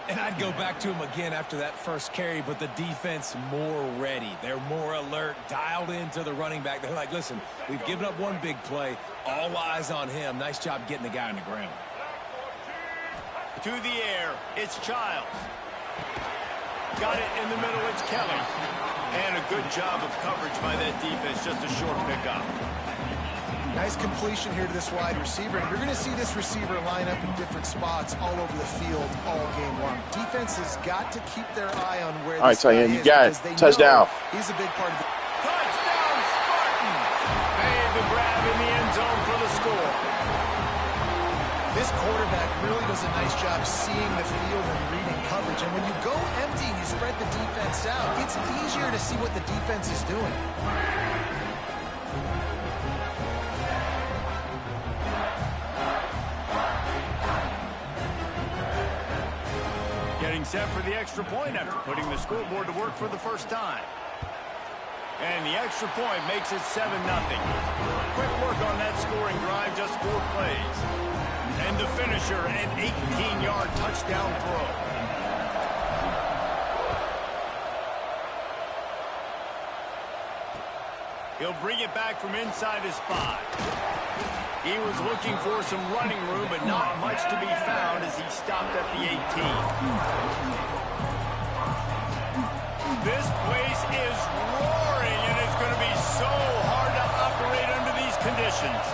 And I'd go back to him again after that first carry, but the defense more ready. They're more alert, dialed into the running back. They're like, listen, we've given up one big play. All eyes on him. Nice job getting the guy on the ground. To the air, it's Childs. Got it in the middle, it's Kelly. And a good job of coverage by that defense, just a short pickup. Nice completion here to this wide receiver. And you're going to see this receiver line up in different spots all over the field all game long. Defense has got to keep their eye on where this guy is. You got it. Touchdown. He's a big part of the... Touchdown, Spartans! Made the grab in the end zone for the score. This quarterback really does a nice job seeing the field and reading coverage. And when you go empty and you spread the defense out, it's easier to see what the defense is doing. Getting set for the extra point after putting the scoreboard to work for the first time. And the extra point makes it 7-0. Quick work on that scoring drive, just 4 plays. And the finisher, an 18-yard touchdown throw. He'll bring it back from inside his 5. He was looking for some running room, but not much to be found as he stopped at the 18. This place is roaring, and it's going to be so hard to operate under these conditions.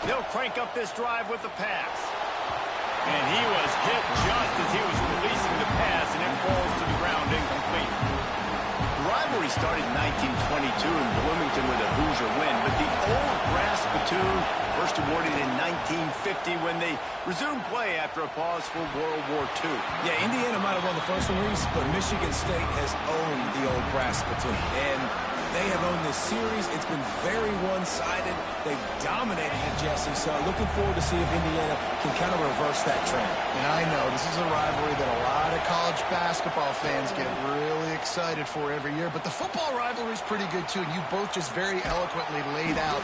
They'll crank up this drive with the pass. And he was hit just as he was releasing the pass, and it falls to the ground incomplete. The rivalry started in 1922 in Bloomington with a Hoosier win, but the old brass spittoon first awarded in 1950 when they resumed play after a pause for World War II. Yeah, Indiana might have won the first one, Reese, but Michigan State has owned the old brass spittoon. And they have owned this series. It's been very one-sided. They've dominated it, Jesse, so looking forward to see if Indiana can kind of reverse that trend. And I know this is a rivalry that a lot of college basketball fans get really excited for every year, but the football rivalry is pretty good too, and you both just very eloquently laid out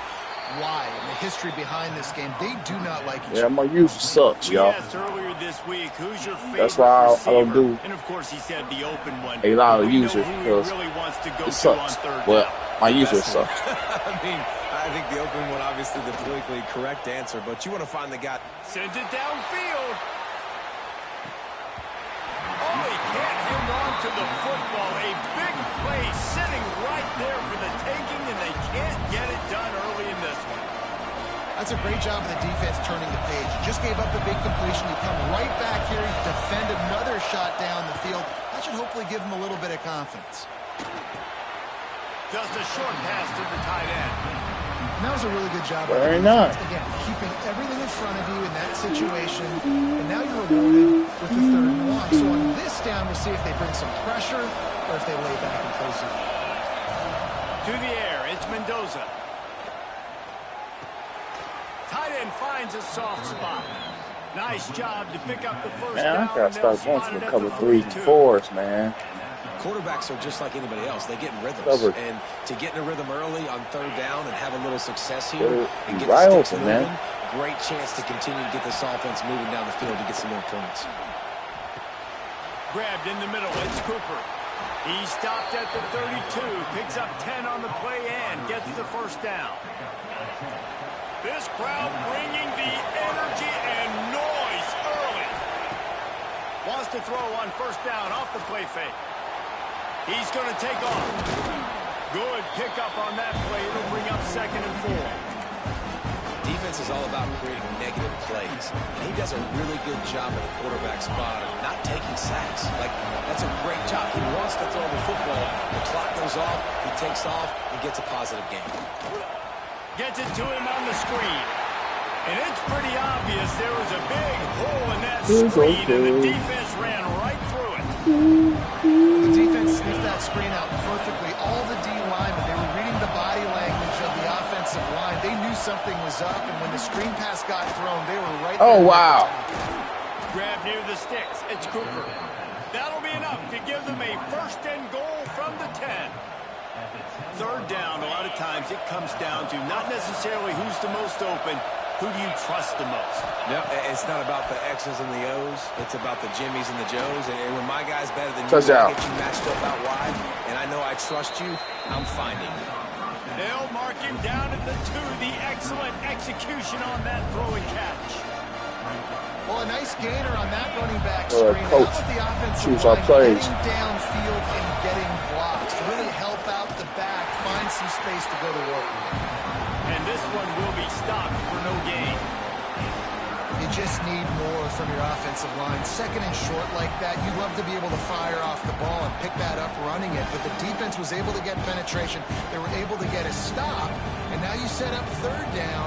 why and the history behind this game. They do not like each other. Yeah, my user sucks, y'all. We asked earlier this week, who's your favorite That's why I don't receiver? do And of course he said the open one. a lot of We know users who he because really wants to go it to on sucks. third But down. my user sucks. I mean, I think the open one, obviously the politically correct answer, but you want to find the guy. Sends it downfield. Oh, he can't hang on to the football. A big play sitting right there for the taking, and they can't get it done early in this one. That's a great job of the defense turning the page. You just gave up a big completion. You come right back here, you defend another shot down the field. That should hopefully give them a little bit of confidence. Just a short pass to the tight end. And that was a really good job. Very nice. Again, keeping everything in front of you in that situation. And now you're rewarded with the 3rd and long. So on this down, we'll see if they bring some pressure or if they lay back and play zone. To the air, it's Mendoza. Tight end finds a soft spot. Nice job to pick up the first Man, down. I gotta start going to the cover 3s and 4s, man. Quarterbacks are just like anybody else. They get in rhythms. Cover. And to get in a rhythm early on third down and have a little success here and get Right the sticks open, moving, man. great chance to continue to get this offense moving down the field to get some more points. Grabbed in the middle, it's Cooper. He stopped at the 32, picks up 10 on the play and gets the first down. This crowd bringing the energy and noise early. Wants to throw on first down off the play fake. He's going to take off. Good pickup on that play. It'll bring up 2nd and 4. Defense is all about creating negative plays. And he does a really good job at the quarterback spot of not taking sacks. Like, that's a great job. He wants to throw the football. The clock goes off. He takes off and gets a positive gain. Gets it to him on the screen. And it's pretty obvious there was a big hole in that screen, and the defense ran right through it. The defense sniffed that screen out perfectly. All the D linemen, they were reading the body language of the offensive line. They knew something was up, and when the screen pass got thrown, they were right there. Oh, wow. Grab near the sticks. It's Cooper. That'll be enough to give them a 1st and goal from the 10. Third down, a lot of times it comes down to not necessarily who's the most open, who do you trust the most? No, it's not about the X's and the O's. It's about the Jimmies and the Joes. And when my guy's better than you, I get you matched up out wide, and I know I trust you, I'm finding you. They'll mark him down at the 2. The excellent execution on that throw and catch. Well, a nice gainer on that running back screen. How Coach, about the offensive choose line our plays. getting downfield and getting blocks to really help out the back, find some space to go to work. And this one will be stopped for no gain. You just need more from your offensive line. 2nd and short like that, you'd love to be able to fire off the ball and pick that up running it, but the defense was able to get penetration. They were able to get a stop, and now you set up 3rd down.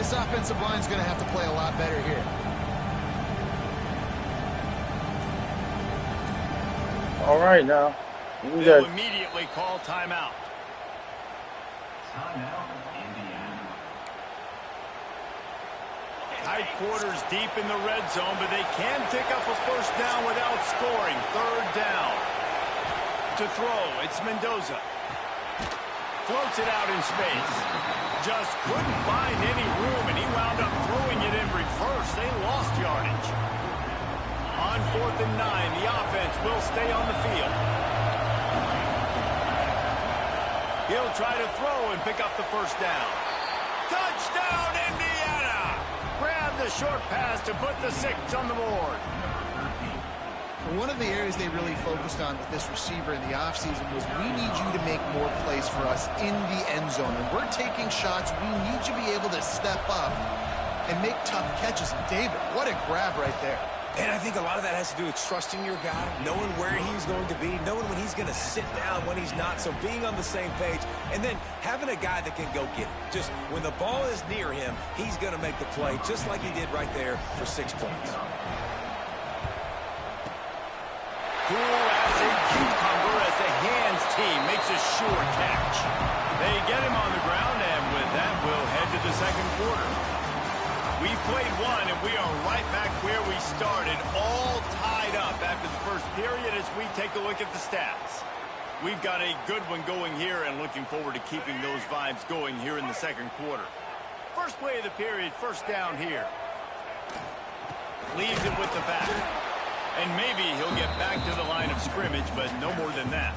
This offensive line is going to have to play a lot better here. All right, now. They'll immediately call timeout. Tight quarters deep in the red zone, but they can pick up a first down without scoring. 3rd down. To throw, it's Mendoza. Floats it out in space. Just couldn't find any room, and he wound up throwing it in reverse. They lost yardage. On 4th and 9, the offense will stay on the field. He'll try to throw and pick up the first down. Touchdown, Indiana! Grab the short pass to put the 6 on the board. One of the areas they really focused on with this receiver in the offseason was we need you to make more plays for us in the end zone. When we're taking shots, we need you to be able to step up and make tough catches. And David, what a grab right there. And I think a lot of that has to do with trusting your guy, knowing where he's going to be, knowing when he's going to sit down, when he's not, so being on the same page, and then having a guy that can go get it. Just when the ball is near him, he's going to make the play, just like he did right there for 6 points. Cool as a cucumber as the hands team makes a sure catch. They get him on the ground, and with that, we'll head to the 2nd quarter. We played one, and we are right back where we started, all tied up after the first period as we take a look at the stats. We've got a good one going here and looking forward to keeping those vibes going here in the 2nd quarter. First play of the period, first down here. Leaves it with the back. And maybe he'll get back to the line of scrimmage, but no more than that.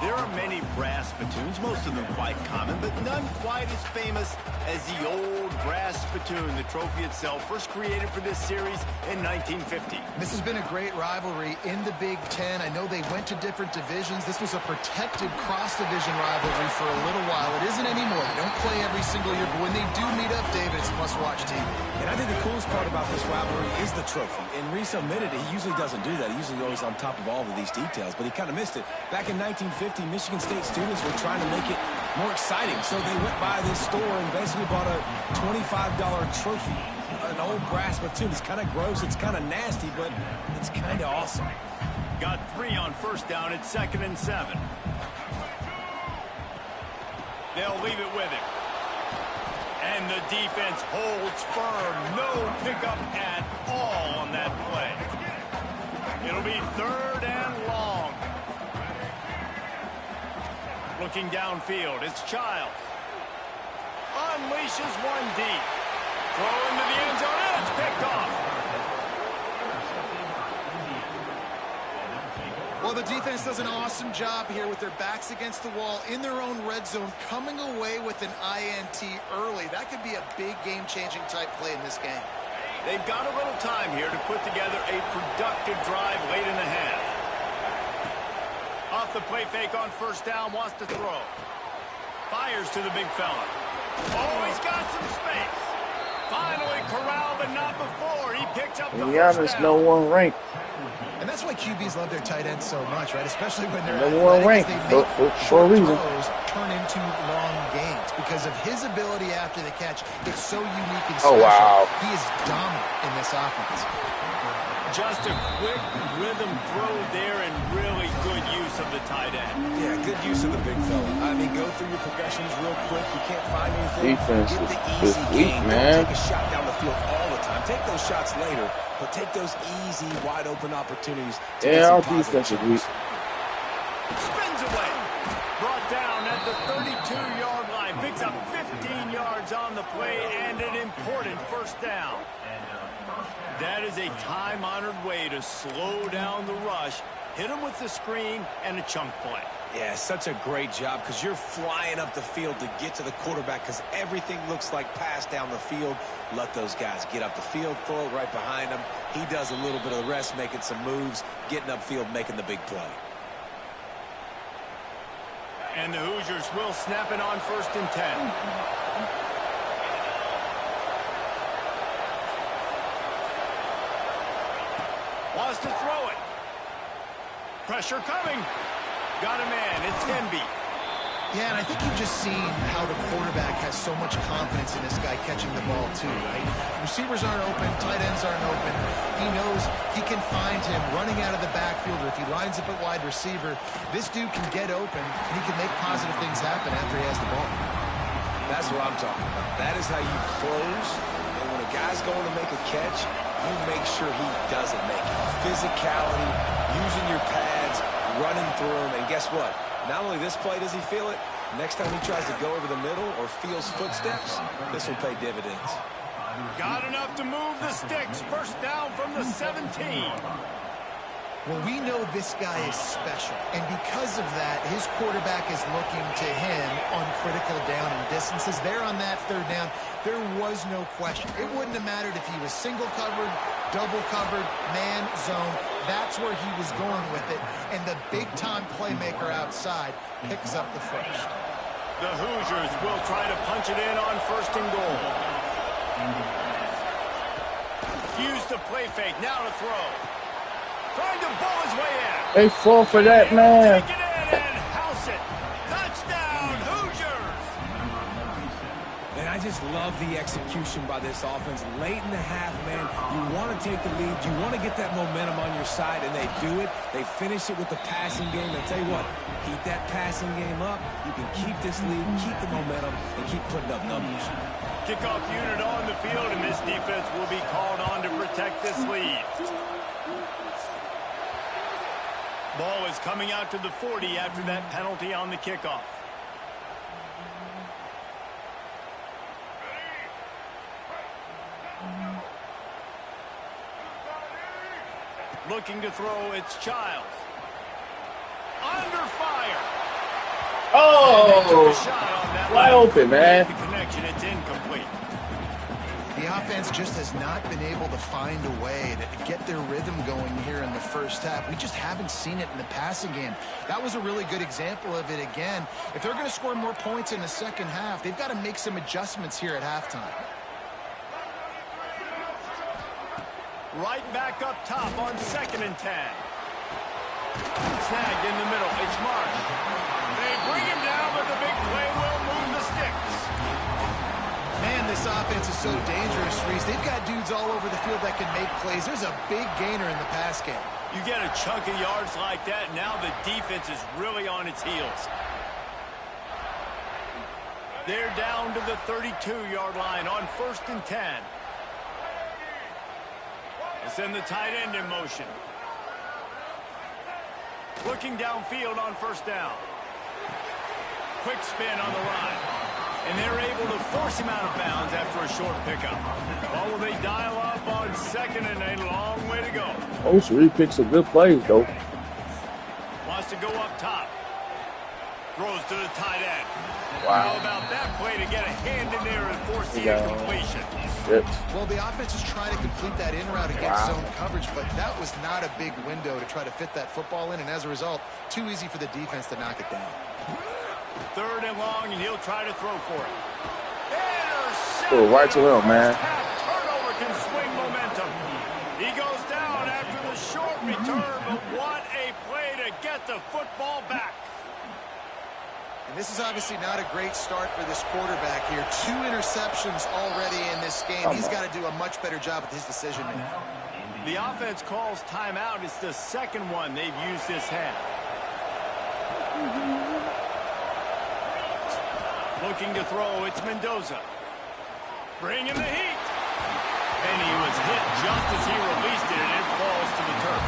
There are many brass spittoons, most of them quite common, but none quite as famous as the old brass spittoon, the trophy itself, first created for this series in 1950. This has been a great rivalry in the Big Ten. I know they went to different divisions. This was a protected cross-division rivalry for a little while. It isn't anymore. They don't play every single year, but when they do meet up, David, it's must-watch TV. And I think the coolest part about this rivalry is the trophy. And Reese omitted it. He usually doesn't do that. He's usually always on top of all of these details, but he kind of missed it. Back in 1950, Michigan State students were trying to make it more exciting, so they went by this store and basically bought a $25 trophy, an old brass spittoon. It's kind of gross, it's kind of nasty, but it's kind of awesome. Got 3 on first down at 2nd and 7. They'll leave it with him. And the defense holds firm. No pickup at all on that play. It'll be 3rd and long. Looking downfield, it's Childs. Unleashes one deep. Throw into the end zone, and it's picked off. Well, the defense does an awesome job here with their backs against the wall in their own red zone, coming away with an INT early. That could be a big game-changing type play in this game. They've got a little time here to put together a productive drive late in the half. Off the play fake on first down, wants to throw. Fires to the big fella. Oh, he's got some space. Finally corralled, but not before. He picks up the first down. No one ranked. And that's why QBs love their tight ends so much, right? Especially when they're No one ranked they make for a reason. throws turn into long gains because of his ability after the catch. It's so unique and Oh, special. wow. He is dominant in this offense. Just a quick rhythm throw there and really good use of the tight end. Yeah, good use of the big fella. I mean, go through your progressions real quick. You can't find anything. Defense Get the is easy weak, game. man. Don't take a shot down the field all the time. Take those shots later, but take those easy, wide-open opportunities to get Yeah, some our defense is weak. Spins away. Brought down at the 32-yard line. Picks up 15 yards on the play and an important first down. That is a time-honored way to slow down the rush, hit him with the screen, and a chunk play. Yeah, such a great job because you're flying up the field to get to the quarterback because everything looks like pass down the field. Let those guys get up the field, throw it right behind him. He does a little bit of the rest, making some moves, getting upfield, making the big play. And the Hoosiers will snap it on 1st and 10. Wants to throw it. Pressure coming. Got a man. It's Denby. Yeah, and I think you've just seen how the quarterback has so much confidence in this guy catching the ball too, right? Receivers aren't open, tight ends aren't open. He knows he can find him running out of the backfield, or if he lines up at wide receiver, this dude can get open, and he can make positive things happen after he has the ball. That's what I'm talking about. That is how you close. And when a guy's going to make a catch, you make sure he doesn't make it. Physicality, using your pads, running through him, and guess what? Not only this play does he feel it, next time he tries to go over the middle or feels footsteps, this will pay dividends. Got enough to move the sticks. First down from the 17. Well, we know this guy is special, and because of that, his quarterback is looking to him on critical down and distances. There on that 3rd down, there was no question. It wouldn't have mattered if he was single covered, double covered, man, zone. That's where he was going with it, and the big-time playmaker outside picks up the first. The Hoosiers will try to punch it in on 1st and goal. Use the play fake, now to throw. Trying to bowl his way in. They fall for that, man. Take it in and house it. Touchdown, Hoosiers. And I just love the execution by this offense. Late in the half, man, you want to take the lead. You want to get that momentum on your side, and they do it. They finish it with the passing game. And tell you what, keep that passing game up. You can keep this lead, keep the momentum, and keep putting up numbers. Kickoff unit on the field, and this defense will be called on to protect this lead. Ball is coming out to the 40 after that penalty on the kickoff. Looking to throw, it's Childs. Under fire. Oh, wide open, man. The connection, it's incomplete. The offense just has not been able to find a way to get their rhythm going here in the first half. We just haven't seen it in the passing game. That was a really good example of it again. If they're going to score more points in the second half, they've got to make some adjustments here at halftime. Right back up top on 2nd and 10. Snagged in the middle. It's Marsh. They bring him down, but the big play will move the sticks. Man, this offense is so dangerous, Reese. They've got dudes all over the field that can make plays. There's a big gainer in the pass game. You get a chunk of yards like that, now the defense is really on its heels. They're down to the 32-yard line on 1st and 10. They send the tight end in motion. Looking downfield on 1st down. Quick spin on the run. And they're able to force him out of bounds after a short pickup. Well, will they dial up on 2nd and a long way to go? Oh, so he picked some good plays, though. Wants to go up top. Throws to the tight end. Wow. How about that play to get a hand in there and force the incompletion? Well, the offense is trying to complete that in route against zone coverage, but that was not a big window to try to fit that football in, and as a result, too easy for the defense to knock it down. 3rd and long, and he'll try to throw for it. Oh, right to him, man. Turnover can swing momentum. He goes down after the short return, but what a play to get the football back. And this is obviously not a great start for this quarterback here. 2 interceptions already in this game. He's got to do a much better job with his decision-making. The offense calls timeout. It's the 2nd one they've used this half. Looking to throw, it's Mendoza. Bringing the heat. And he was hit just as he released it, and it falls to the turf.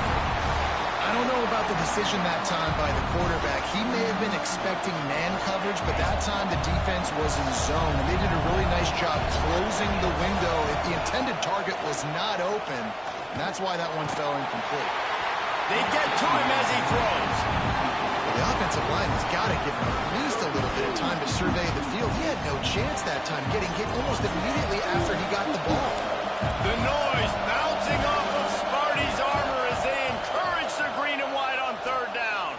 I don't know about the decision that time by the quarterback. He may have been expecting man coverage, but that time the defense was in zone, and they did a really nice job closing the window. The intended target was not open, and that's why that one fell incomplete. They get to him as he throws. The offensive line has got to give him at least a little bit of time to survey the field. He had no chance that time, getting hit almost immediately after he got the ball. The noise bouncing off of Sparty's armor as they encourage the green and white on 3rd down.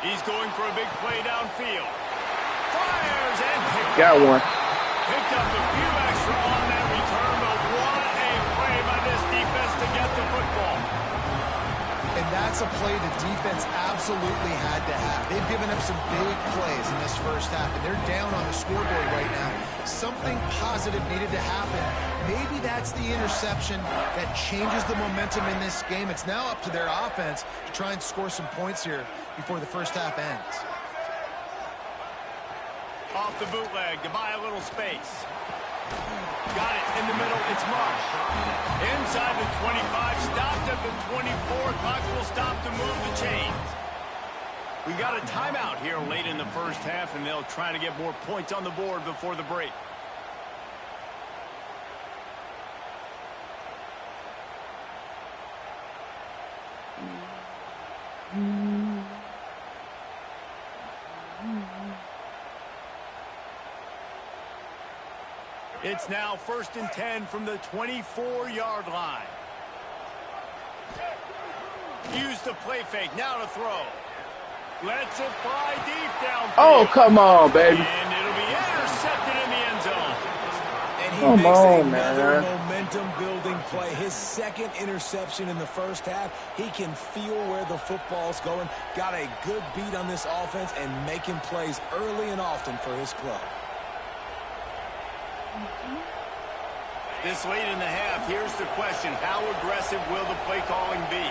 He's going for a big play downfield. Fires and got one. Picked up a few extra on that return, but what a play by this defense to get the football. And that's a play the defense absolutely had to have. They've given up some big plays in this first half, and they're down on the scoreboard right now. Something positive needed to happen. Maybe that's the interception that changes the momentum in this game. It's now up to their offense to try and score some points here before the first half ends. Off the bootleg to buy a little space. Got it in the middle. It's Marsh. Inside the 25. Stopped at the 24. Clock will stop to move the chains. We got a timeout here late in the first half, and they'll try to get more points on the board before the break. It's now 1st and 10 from the 24-yard line. Use the play fake. Now to throw. Lets it fly deep downfield. Oh, come on, baby. And it'll be intercepted in the end zone. And he Come makes on, another man. momentum-building play. His 2nd interception in the first half. He can feel where the football's going. Got a good beat on this offense and making plays early and often for his club. This late in the half, here's the question. How aggressive will the play calling be?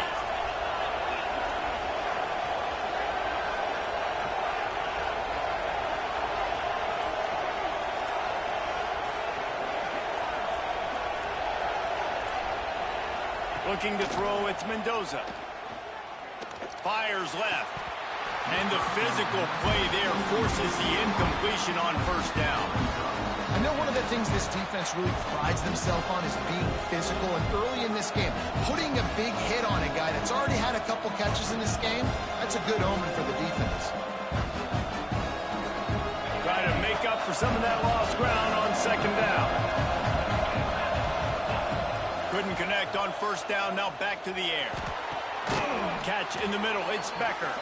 Looking to throw, it's Mendoza. Fires left. And the physical play there forces the incompletion on 1st down. I know one of the things this defense really prides themselves on is being physical, and early in this game, putting a big hit on a guy that's already had a couple catches in this game, that's a good omen for the defense. Try to make up for some of that lost ground on 2nd down. Couldn't connect on 1st down, now back to the air. Catch in the middle, it's Becker.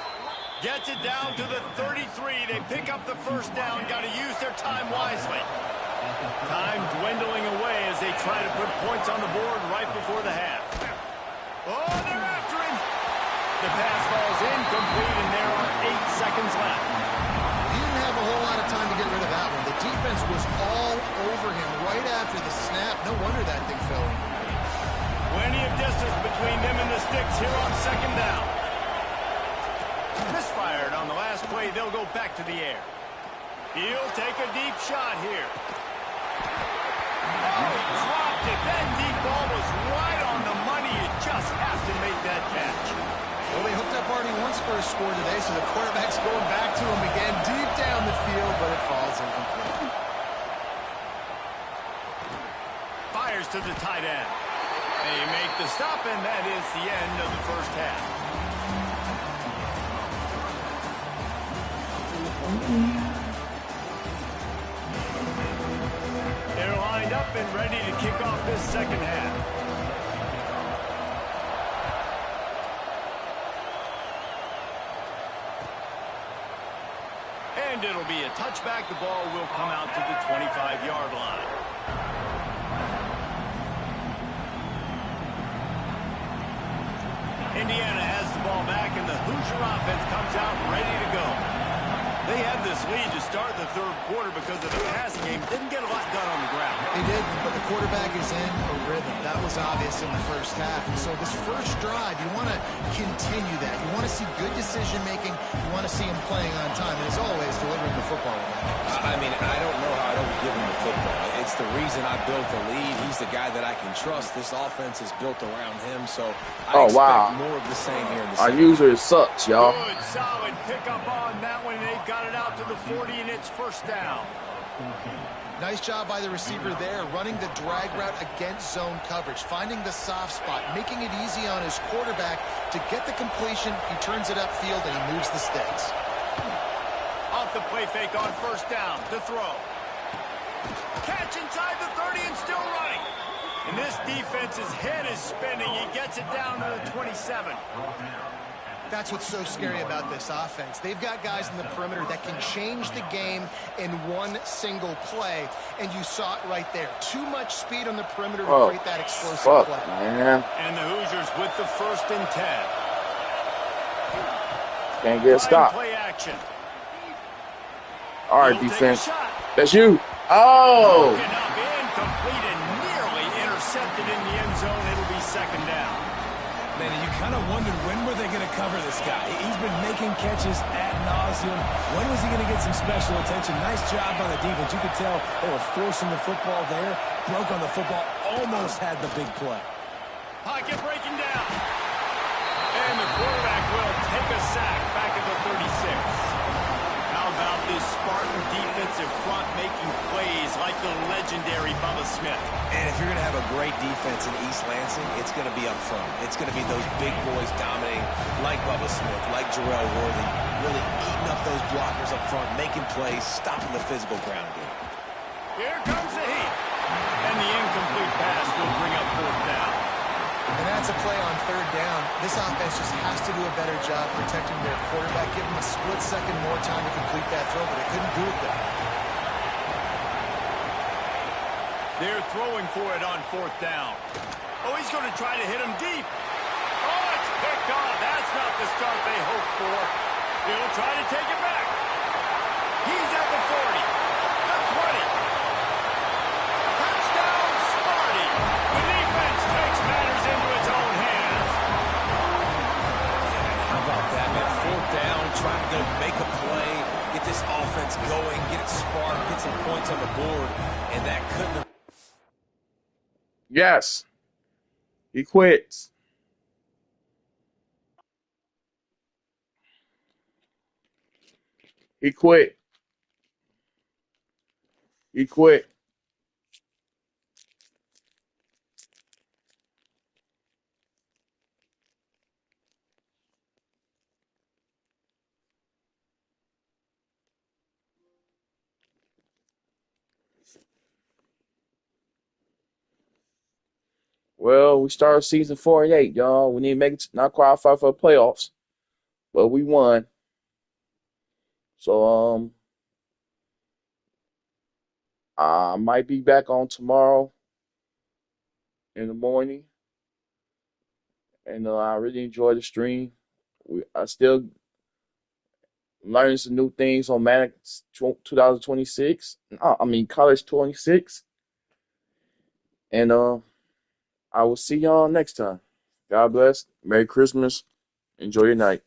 Gets it down to the 33. They pick up the 1st down, got to use their time wisely. Time dwindling away as they try to put points on the board right before the half. Oh, they're after him. The pass falls incomplete, and there are 8 seconds left. He didn't have a whole lot of time to get rid of that one. The defense was all over him right after the snap. No wonder that thing fell in. Plenty of distance between them and the sticks here on second down. Misfired on the last play. They'll go back to the air. He'll take a deep shot here. Oh, he dropped it. That deep ball was right on the money. You just have to make that catch. Well, they hooked up already once for a score today, so the quarterback's going back to him again deep down the field, but it falls incomplete. Fires to the tight end. They make the stop, and that is the end of the first half. They're lined up and ready to kick off this second half. And it'll be a touchback. The ball will come out to the 25-yard line. Indiana has the ball back, and the Hoosier offense comes out ready to go. They had this lead to start the third quarter because of the passing game. Didn't get a lot done on the ground. They did, but the quarterback is in a rhythm. That was obvious in the first half. So this first drive, you want to continue that. You want to see good decision-making. You want to see him playing on time. And as always, delivering the football. I mean, I don't know how I don't give him the football. It's the reason I built the lead. He's the guy that I can trust. This offense is built around him, so I expect more of the same here in the second. Our user sucks, y'all. Good, solid pickup on that one. They've got it out to the 40, and it's first down. Nice job by the receiver there, running the drag route against zone coverage, finding the soft spot, making it easy on his quarterback to get the completion. He turns it upfield, and he moves the sticks. Off the play fake on first down. To throw. Catch inside the 30 and still running. And this defense's head is spinning. He gets it down to the 27. That's what's so scary about this offense. They've got guys in the perimeter that can change the game in one single play, and you saw it right there. Too much speed on the perimeter to create that explosive play. Man. And the Hoosiers with the 1st and 10. Can't get a stop. Play action. All right, defense. That's you. Oh! Broken up, incomplete, and nearly intercepted in the end zone. It'll be second down. Man, you kind of wondered when were they going to cover this guy. He's been making catches ad nauseum. When was he going to get some special attention? Nice job by the defense. You could tell they were forcing the football there. Broke on the football. Almost had the big play. Pocket breaking down. And the quarterback will take a sack back at the 36. How about this Spartan defensive front making plays like the legendary Bubba Smith? And if you're going to have a great defense in East Lansing, it's going to be up front. It's going to be those big boys dominating like Bubba Smith, like Jarrell Worthy, really eating up those blockers up front, making plays, stopping the physical ground game. Here comes the heat. And the incomplete pass will bring up fourth down. And that's a play on third down. This offense just has to do a better job protecting their quarterback. Give him a split second more time to complete that throw, but they couldn't do it there. They're throwing for it on fourth down. Oh, he's going to try to hit him deep. Oh, it's picked off. That's not the start they hoped for. He'll try to take it back. He's at the 40. The 20. Touchdown, Sparty. The defense takes matters into its own hands. How about that, man? Fourth down, trying to go make a play, get this offense going, get it sparked, get some points on the board, and that couldn't have. Yes. He quits. He quit. He quit. Well, we started season 4 and 8, y'all. We need to make it not qualify for the playoffs, but we won. So I might be back on tomorrow in the morning, and I really enjoy the stream. I still learning some new things on Madden 2026. I mean College 26, and I will see y'all next time. God bless. Merry Christmas. Enjoy your night.